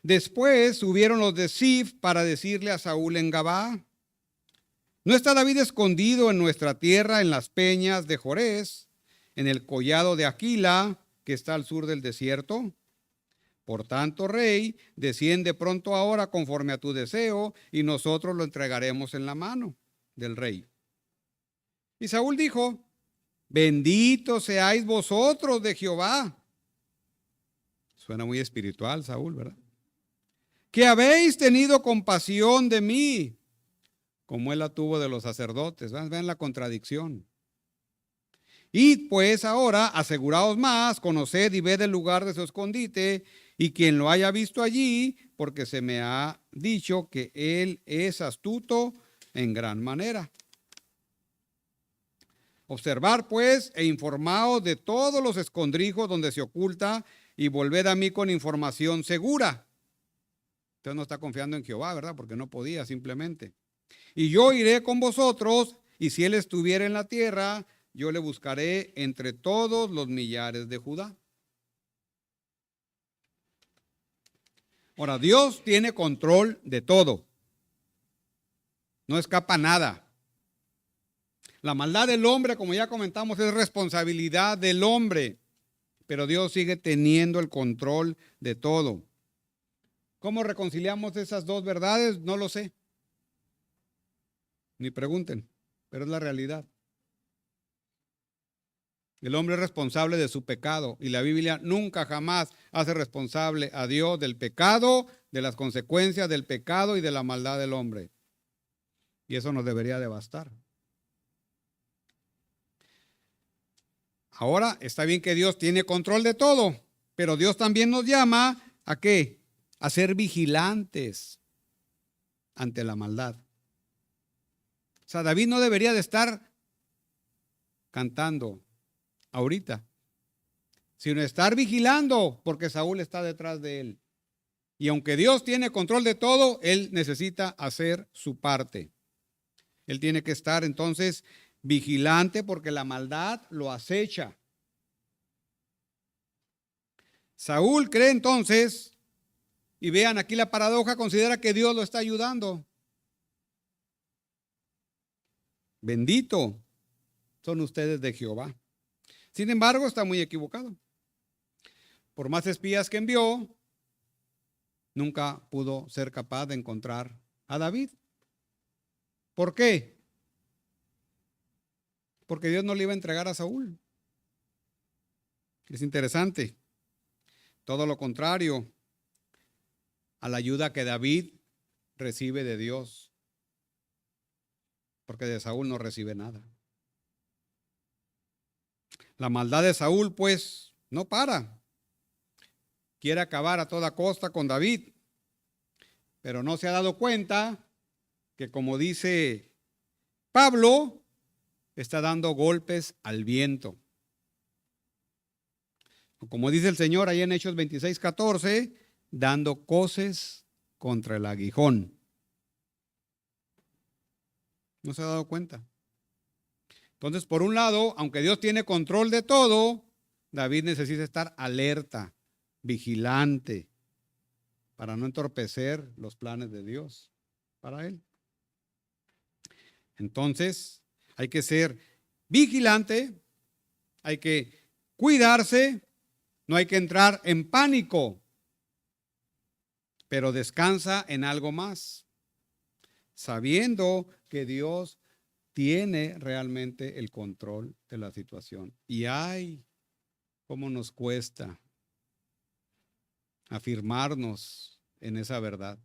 Después subieron los de Zif para decirle a Saúl en Gabá: ¿no está David escondido en nuestra tierra, en las peñas de Jorés, en el collado de Aquila, que está al sur del desierto? Por tanto, rey, desciende pronto ahora conforme a tu deseo, y nosotros lo entregaremos en la mano del rey. Y Saúl dijo: bendito seáis vosotros de Jehová. Suena muy espiritual, Saúl, ¿verdad? Que habéis tenido compasión de mí, como él la tuvo de los sacerdotes. Vean la contradicción. Id pues ahora, aseguraos más, conoced y ved el lugar de su escondite, y quien lo haya visto allí, porque se me ha dicho que él es astuto en gran manera. Observar pues e informaos de todos los escondrijos donde se oculta, y volved a mí con información segura. Usted no está confiando en Jehová, ¿verdad? Porque no podía simplemente. Y yo iré con vosotros, y si él estuviera en la tierra, yo le buscaré entre todos los millares de Judá. Ahora, Dios tiene control de todo. No escapa nada. La maldad del hombre, como ya comentamos, es responsabilidad del hombre. Pero Dios sigue teniendo el control de todo. ¿Cómo reconciliamos esas dos verdades? No lo sé. Ni pregunten, pero es la realidad. El hombre es responsable de su pecado y la Biblia nunca jamás hace responsable a Dios del pecado, de las consecuencias del pecado y de la maldad del hombre. Y eso nos debería de bastar. Ahora, está bien que Dios tiene control de todo, pero Dios también nos llama ¿a qué? A ser vigilantes ante la maldad. O sea, David no debería de estar cantando ahorita, sino estar vigilando porque Saúl está detrás de él. Y aunque Dios tiene control de todo, él necesita hacer su parte. Él tiene que estar entonces vigilante porque la maldad lo acecha. Saúl cree entonces, y vean aquí la paradoja, considera que Dios lo está ayudando. Bendito son ustedes de Jehová. Sin embargo, está muy equivocado. Por más espías que envió, nunca pudo ser capaz de encontrar a David. ¿Por qué? Porque Dios no le iba a entregar a Saúl. Es interesante. Todo lo contrario a la ayuda que David recibe de Dios. Porque de Saúl no recibe nada. La maldad de Saúl, pues, no para. Quiere acabar a toda costa con David. Pero no se ha dado cuenta que, como dice Pablo, está dando golpes al viento. Como dice el Señor ahí en Hechos 26:14, dando coces contra el aguijón. ¿No se ha dado cuenta? Entonces, por un lado, aunque Dios tiene control de todo, David necesita estar alerta, vigilante, para no entorpecer los planes de Dios para él. Entonces, hay que ser vigilante, hay que cuidarse, no hay que entrar en pánico, pero descansa en algo más, sabiendo que Dios tiene realmente el control de la situación. Y ay, cómo nos cuesta afirmarnos en esa verdad.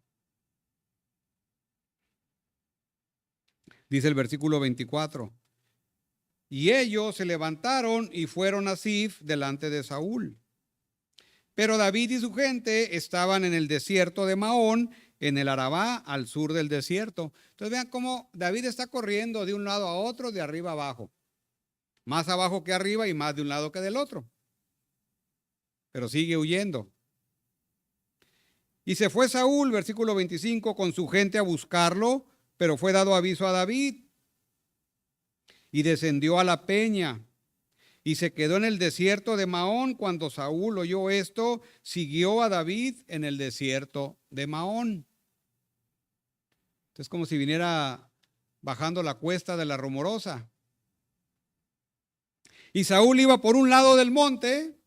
Dice el versículo 24, y ellos se levantaron y fueron a Zif delante de Saúl. Pero David y su gente estaban en el desierto de Maón, en el Arabá, al sur del desierto. Entonces vean cómo David está corriendo de un lado a otro, de arriba a abajo. Más abajo que arriba y más de un lado que del otro. Pero sigue huyendo. Y se fue Saúl, versículo 25, con su gente a buscarlo, pero fue dado aviso a David. Y descendió a la peña y se quedó en el desierto de Maón. Cuando Saúl oyó esto, siguió a David en el desierto de Maón. Entonces, como si viniera bajando la cuesta de la Rumorosa. Y Saúl iba por un lado del monte.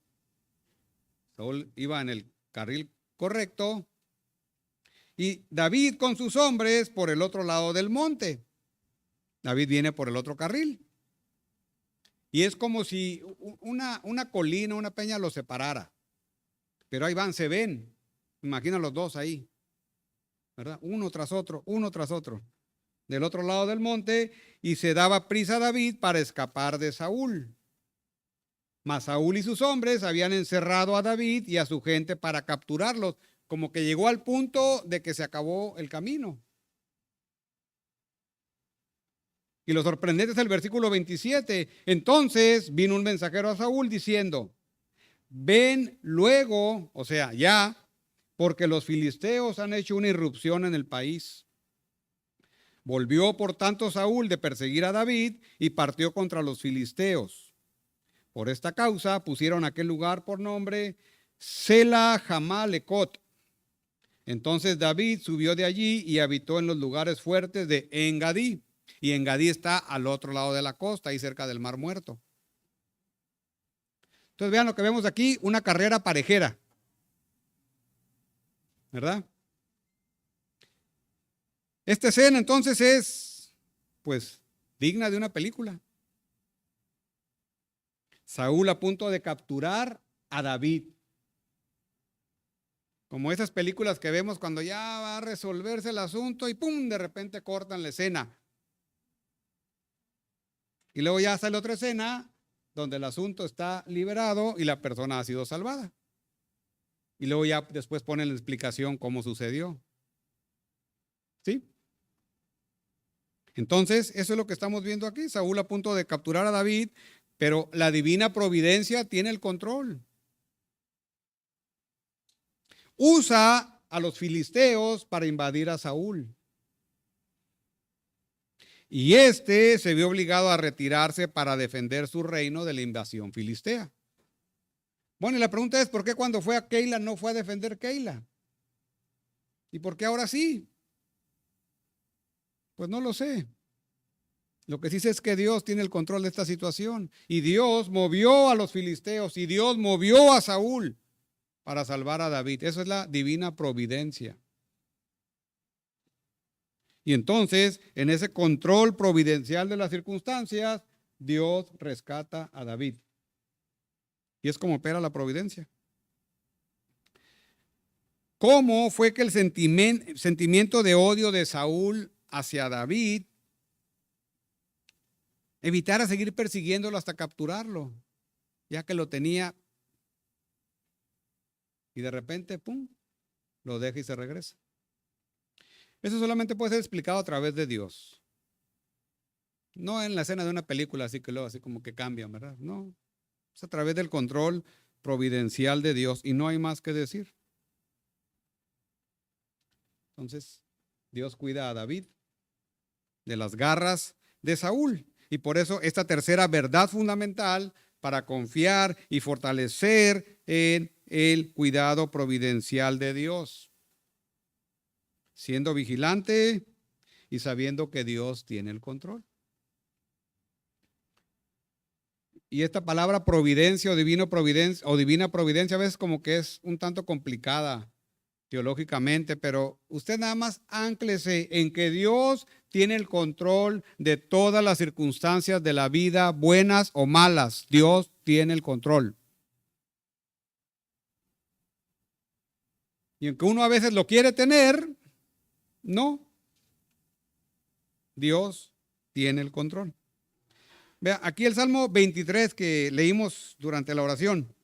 Saúl iba en el carril correcto. Y David con sus hombres por el otro lado del monte. David viene por el otro carril. Y es como si una colina, una peña los separara. Pero ahí van, se ven. Imagina los dos ahí, ¿verdad? Uno tras otro, del otro lado del monte, y se daba prisa a David para escapar de Saúl. Mas Saúl y sus hombres habían encerrado a David y a su gente para capturarlos, como que llegó al punto de que se acabó el camino. Y lo sorprendente es el versículo 27. Entonces vino un mensajero a Saúl diciendo, ven luego, o sea, ya, porque los filisteos han hecho una irrupción en el país. Volvió por tanto Saúl de perseguir a David y partió contra los filisteos. Por esta causa pusieron aquel lugar por nombre Sela Jamalecot. Entonces David subió de allí y habitó en los lugares fuertes de Engadí. Y Engadí está al otro lado de la costa, ahí cerca del Mar Muerto. Entonces vean lo que vemos aquí, una carrera parejera, ¿verdad? Esta escena entonces es, pues, digna de una película. Saúl a punto de capturar a David. Como esas películas que vemos cuando ya va a resolverse el asunto y ¡pum! De repente cortan la escena. Y luego ya sale otra escena donde el asunto está liberado y la persona ha sido salvada. Y luego ya después ponen la explicación cómo sucedió. ¿Sí? Entonces, eso es lo que estamos viendo aquí. Saúl a punto de capturar a David, pero la divina providencia tiene el control. Usa a los filisteos para invadir a Saúl. Y este se vio obligado a retirarse para defender su reino de la invasión filistea. Bueno, y la pregunta es, ¿por qué cuando fue a Keila no fue a defender Keila? ¿Y por qué ahora sí? Pues no lo sé. Lo que sí sé es que Dios tiene el control de esta situación. Y Dios movió a los filisteos y Dios movió a Saúl para salvar a David. Eso es la divina providencia. Y entonces, en ese control providencial de las circunstancias, Dios rescata a David. Y es como opera la providencia. ¿Cómo fue que el sentimiento de odio de Saúl hacia David evitara seguir persiguiéndolo hasta capturarlo? Ya que lo tenía y de repente, pum, lo deja y se regresa. Eso solamente puede ser explicado a través de Dios. No en la escena de una película, así que luego así como que cambian, ¿verdad? No, es a través del control providencial de Dios y no hay más que decir. Entonces, Dios cuida a David de las garras de Saúl. Y por eso esta tercera verdad fundamental para confiar y fortalecer en el cuidado providencial de Dios. Siendo vigilante y sabiendo que Dios tiene el control. Y esta palabra providencia o divina providencia a veces como que es un tanto complicada teológicamente, pero usted nada más ánclese en que Dios tiene el control de todas las circunstancias de la vida, buenas o malas. Dios tiene el control. Y aunque uno a veces lo quiere tener, no. Dios tiene el control. Vea, aquí el Salmo 23 que leímos durante la oración.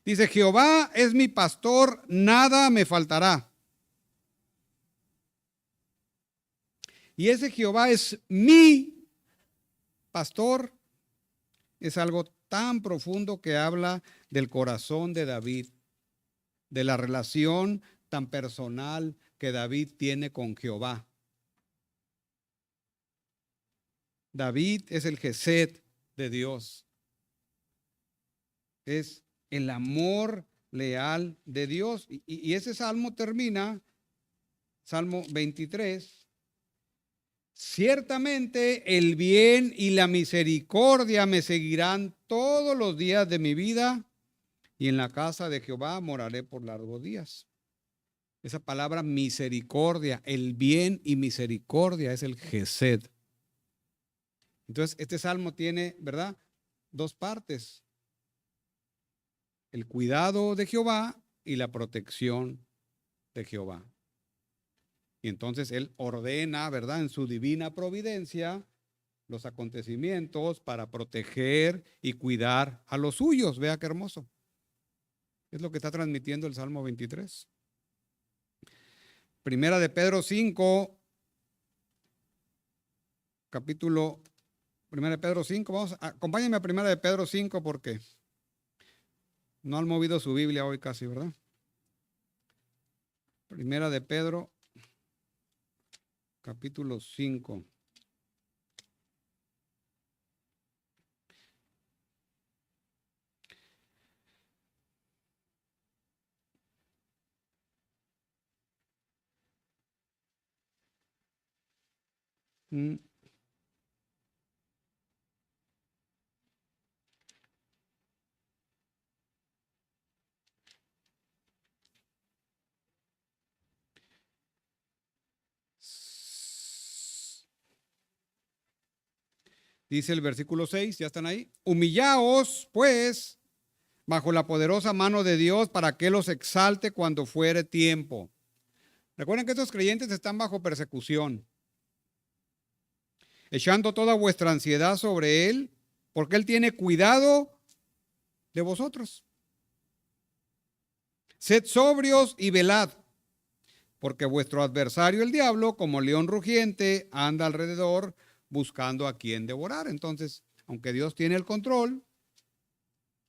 Dice, Jehová es mi pastor, nada me faltará. Y ese Jehová es mi pastor. Es algo tan profundo que habla del corazón de David, de la relación tan personal que David tiene con Jehová. David es el Gesed de Dios. Es el amor leal de Dios. Y ese salmo termina, Salmo 23. Ciertamente el bien y la misericordia me seguirán todos los días de mi vida y en la casa de Jehová moraré por largos días. Esa palabra misericordia, el bien y misericordia es el Gesed. Entonces, este salmo tiene, ¿verdad? Dos partes. El cuidado de Jehová y la protección de Jehová. Y entonces él ordena, ¿verdad? En su divina providencia los acontecimientos para proteger y cuidar a los suyos. Vea qué hermoso. Es lo que está transmitiendo el Salmo 23. Primera de Pedro 5, capítulo, Primera de Pedro 5, acompáñenme a Primera de Pedro 5 porque no han movido su Biblia hoy casi, ¿verdad? Primera de Pedro, capítulo 5. Dice el versículo 6, ¿ya están ahí? Humillaos, pues, bajo la poderosa mano de Dios para que los exalte cuando fuere tiempo. Recuerden que estos creyentes están bajo persecución, echando toda vuestra ansiedad sobre Él, porque Él tiene cuidado de vosotros. Sed sobrios y velad, porque vuestro adversario el diablo, como león rugiente, anda alrededor buscando a quien devorar. Entonces, aunque Dios tiene el control,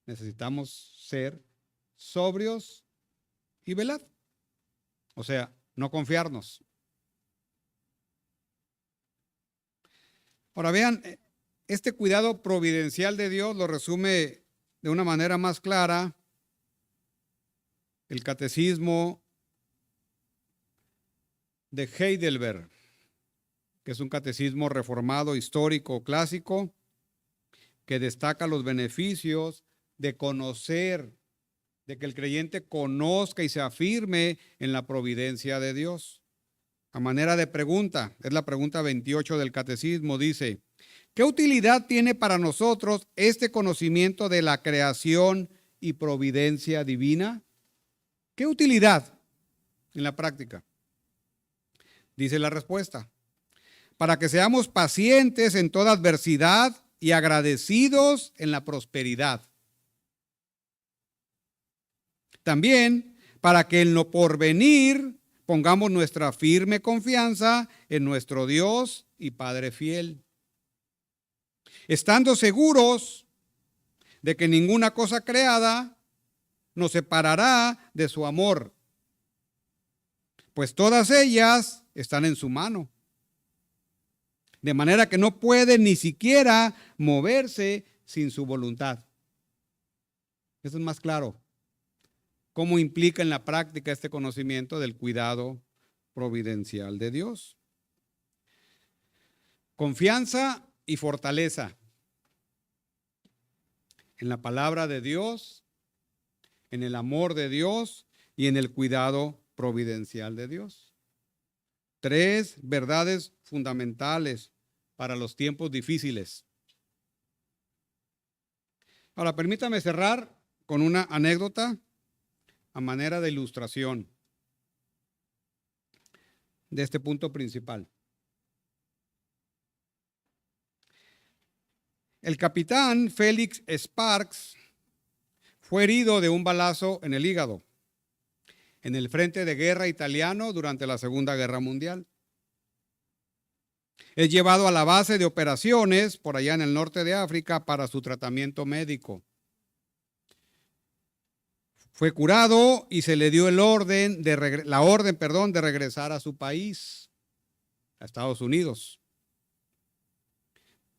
necesitamos ser sobrios y velad. O sea, no confiarnos. Ahora vean, este cuidado providencial de Dios lo resume de una manera más clara el catecismo de Heidelberg, que es un catecismo reformado, histórico, clásico, que destaca los beneficios de conocer, de que el creyente conozca y se afirme en la providencia de Dios. A manera de pregunta, es la pregunta 28 del catecismo, dice: ¿qué utilidad tiene para nosotros este conocimiento de la creación y providencia divina? ¿Qué utilidad en la práctica? Dice la respuesta: para que seamos pacientes en toda adversidad y agradecidos en la prosperidad. También para que en lo porvenir pongamos nuestra firme confianza en nuestro Dios y Padre fiel, estando seguros de que ninguna cosa creada nos separará de su amor, pues todas ellas están en su mano, de manera que no puede ni siquiera moverse sin su voluntad. Eso es más claro. ¿Cómo implica en la práctica este conocimiento del cuidado providencial de Dios? Confianza y fortaleza en la palabra de Dios, en el amor de Dios y en el cuidado providencial de Dios. Tres verdades fundamentales para los tiempos difíciles. Ahora, permítame cerrar con una anécdota a manera de ilustración de este punto principal. El capitán Félix Sparks fue herido de un balazo en el hígado en el frente de guerra italiano durante la Segunda Guerra Mundial. Es llevado a la base de operaciones por allá en el norte de África para su tratamiento médico. Fue curado y se le dio la orden de regresar a su país, a Estados Unidos.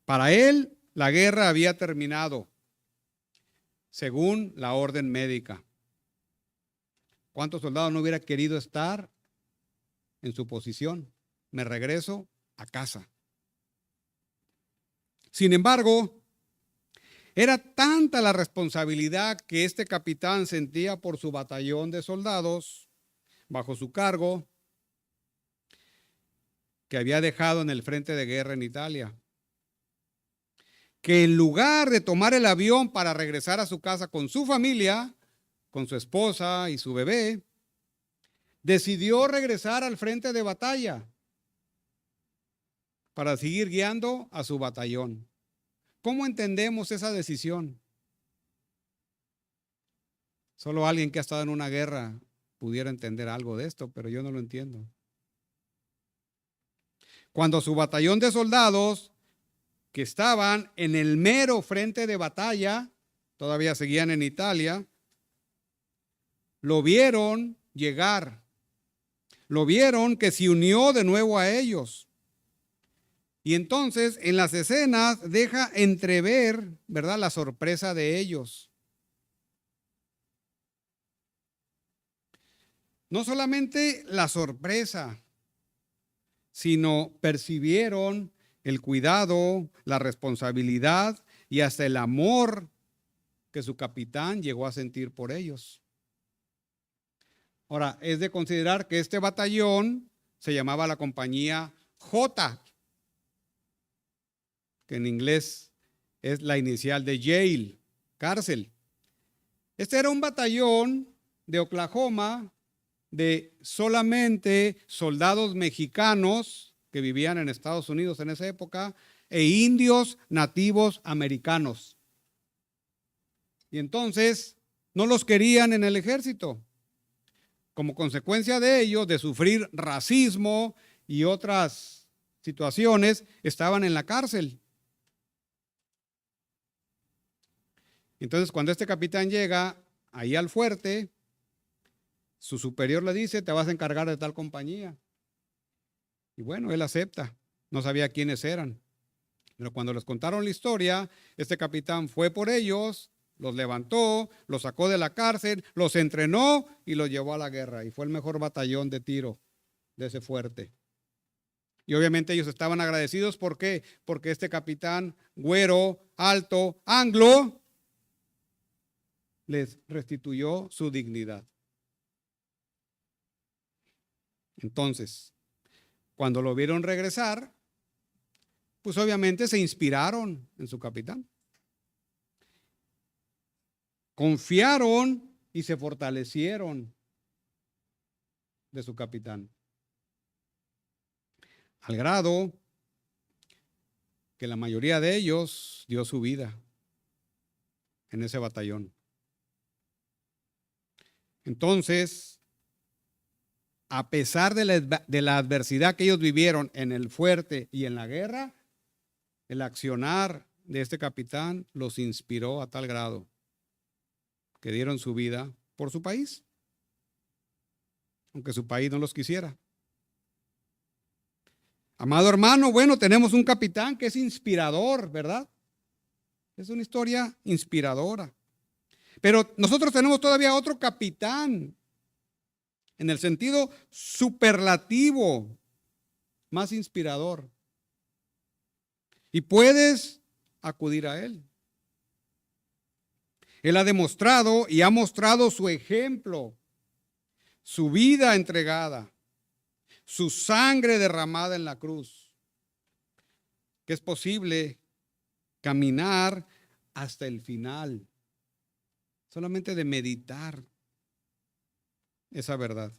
Para él, la guerra había terminado, según la orden médica. ¿Cuántos soldados no hubiera querido estar en su posición? Me regreso a casa. Sin embargo, era tanta la responsabilidad que este capitán sentía por su batallón de soldados bajo su cargo, que había dejado en el frente de guerra en Italia, que en lugar de tomar el avión para regresar a su casa con su familia, con su esposa y su bebé, decidió regresar al frente de batalla para seguir guiando a su batallón. ¿Cómo entendemos esa decisión? Solo alguien que ha estado en una guerra pudiera entender algo de esto, pero yo no lo entiendo. Cuando su batallón de soldados que estaban en el mero frente de batalla, todavía seguían en Italia, lo vieron llegar, lo vieron que se unió de nuevo a ellos. Y entonces en las escenas deja entrever, ¿verdad?, la sorpresa de ellos. No solamente la sorpresa, sino percibieron el cuidado, la responsabilidad y hasta el amor que su capitán llegó a sentir por ellos. Ahora, es de considerar que este batallón se llamaba la compañía J. que en inglés es la inicial de jail, cárcel. Este era un batallón de Oklahoma de solamente soldados mexicanos que vivían en Estados Unidos en esa época e indios nativos americanos. Y entonces no los querían en el ejército. Como consecuencia de ello, de sufrir racismo y otras situaciones, estaban en la cárcel. Entonces, cuando este capitán llega ahí al fuerte, su superior le dice, te vas a encargar de tal compañía. Y bueno, él acepta. No sabía quiénes eran. Pero cuando les contaron la historia, este capitán fue por ellos, los levantó, los sacó de la cárcel, los entrenó y los llevó a la guerra. Y fue el mejor batallón de tiro de ese fuerte. Y obviamente ellos estaban agradecidos. ¿Por qué? Porque este capitán, güero, alto, anglo, les restituyó su dignidad. Entonces, cuando lo vieron regresar, pues obviamente se inspiraron en su capitán. Confiaron y se fortalecieron de su capitán. Al grado que la mayoría de ellos dio su vida en ese batallón. Entonces, a pesar de la adversidad que ellos vivieron en el fuerte y en la guerra, el accionar de este capitán los inspiró a tal grado que dieron su vida por su país, aunque su país no los quisiera. Amado hermano, bueno, tenemos un capitán que es inspirador, ¿verdad? Es una historia inspiradora. Pero nosotros tenemos todavía otro capitán, en el sentido superlativo, más inspirador. Y puedes acudir a él. Él ha demostrado y ha mostrado su ejemplo, su vida entregada, su sangre derramada en la cruz, que es posible caminar hasta el final, solamente de meditar esa verdad,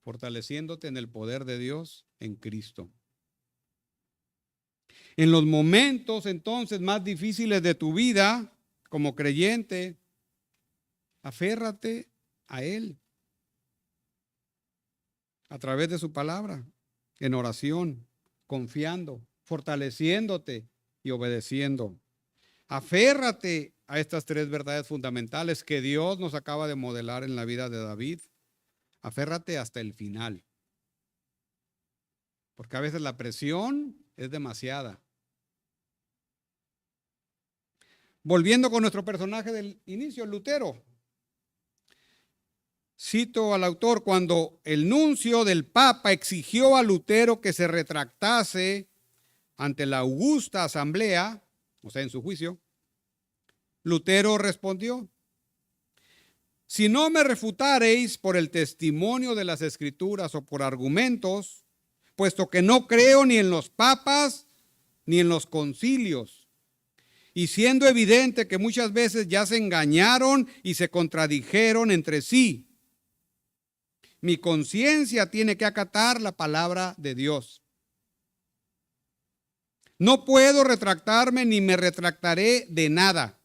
fortaleciéndote en el poder de Dios en Cristo. En los momentos entonces más difíciles de tu vida, como creyente, aférrate a Él a través de su palabra, en oración, confiando, fortaleciéndote y obedeciendo. Aférrate a estas tres verdades fundamentales que Dios nos acaba de modelar en la vida de David. Aférrate hasta el final, porque a veces la presión es demasiada. Volviendo con nuestro personaje del inicio, Lutero. Cito al autor: cuando el nuncio del Papa exigió a Lutero que se retractase ante la augusta asamblea, o sea, en su juicio, Lutero respondió: si no me refutareis por el testimonio de las Escrituras o por argumentos, puesto que no creo ni en los papas ni en los concilios, y siendo evidente que muchas veces ya se engañaron y se contradijeron entre sí, mi conciencia tiene que acatar la palabra de Dios. No puedo retractarme ni me retractaré de nada,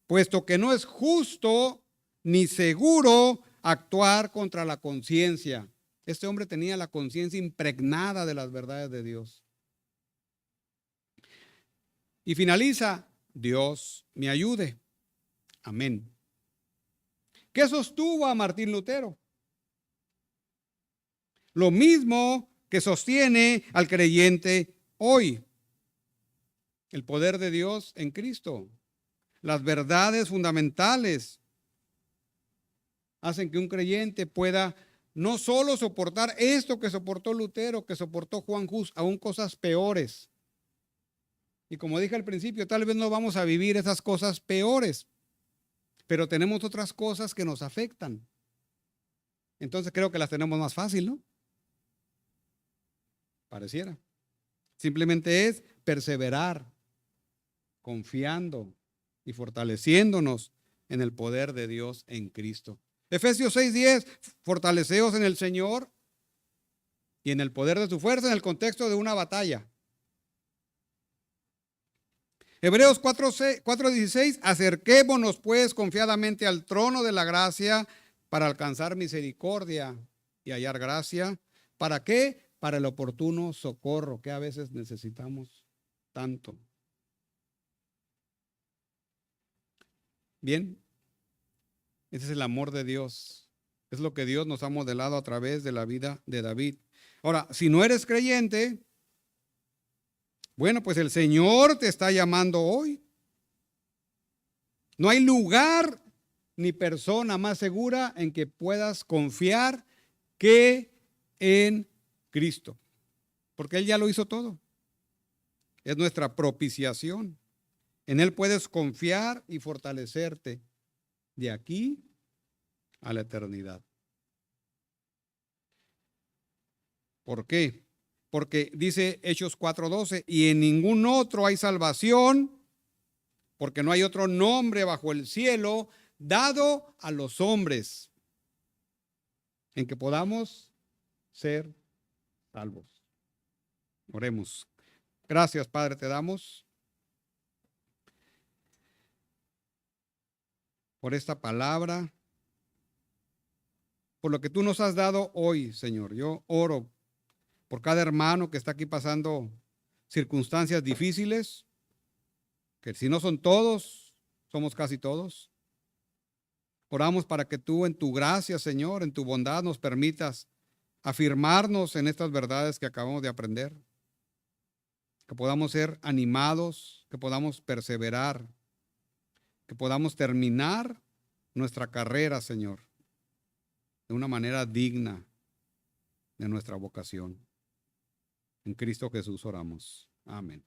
puesto que no es justo ni seguro actuar contra la conciencia. Este hombre tenía la conciencia impregnada de las verdades de Dios. Y finaliza: Dios me ayude. Amén. ¿Qué sostuvo a Martín Lutero? Lo mismo que sostiene al creyente hoy: el poder de Dios en Cristo. Las verdades fundamentales hacen que un creyente pueda no solo soportar esto que soportó Lutero, que soportó Juan Hus, aún cosas peores. Y como dije al principio, tal vez no vamos a vivir esas cosas peores, pero tenemos otras cosas que nos afectan. Entonces creo que las tenemos más fácil, ¿no? Pareciera. Simplemente es perseverar, confiando y fortaleciéndonos en el poder de Dios en Cristo. Efesios 6:10, fortaleceos en el Señor y en el poder de su fuerza, en el contexto de una batalla. Hebreos 4:16, acerquémonos pues confiadamente al trono de la gracia para alcanzar misericordia y hallar gracia. ¿Para qué? Para el oportuno socorro que a veces necesitamos tanto. Bien, ese es el amor de Dios. Es lo que Dios nos ha modelado a través de la vida de David. Ahora, si no eres creyente, bueno, pues el Señor te está llamando hoy. No hay lugar ni persona más segura en que puedas confiar que en Cristo, porque Él ya lo hizo todo. Es nuestra propiciación. En Él puedes confiar y fortalecerte de aquí a la eternidad. ¿Por qué? Porque dice Hechos 4:12, y en ningún otro hay salvación, porque no hay otro nombre bajo el cielo dado a los hombres en que podamos ser salvos. Oremos. Gracias, Padre, te damos por esta palabra, por lo que tú nos has dado hoy, Señor. Yo oro por cada hermano que está aquí pasando circunstancias difíciles, que si no son todos, somos casi todos. Oramos para que tú en tu gracia, Señor, en tu bondad nos permitas afirmarnos en estas verdades que acabamos de aprender, que podamos ser animados, que podamos perseverar, que podamos terminar nuestra carrera, Señor, de una manera digna de nuestra vocación. En Cristo Jesús oramos. Amén.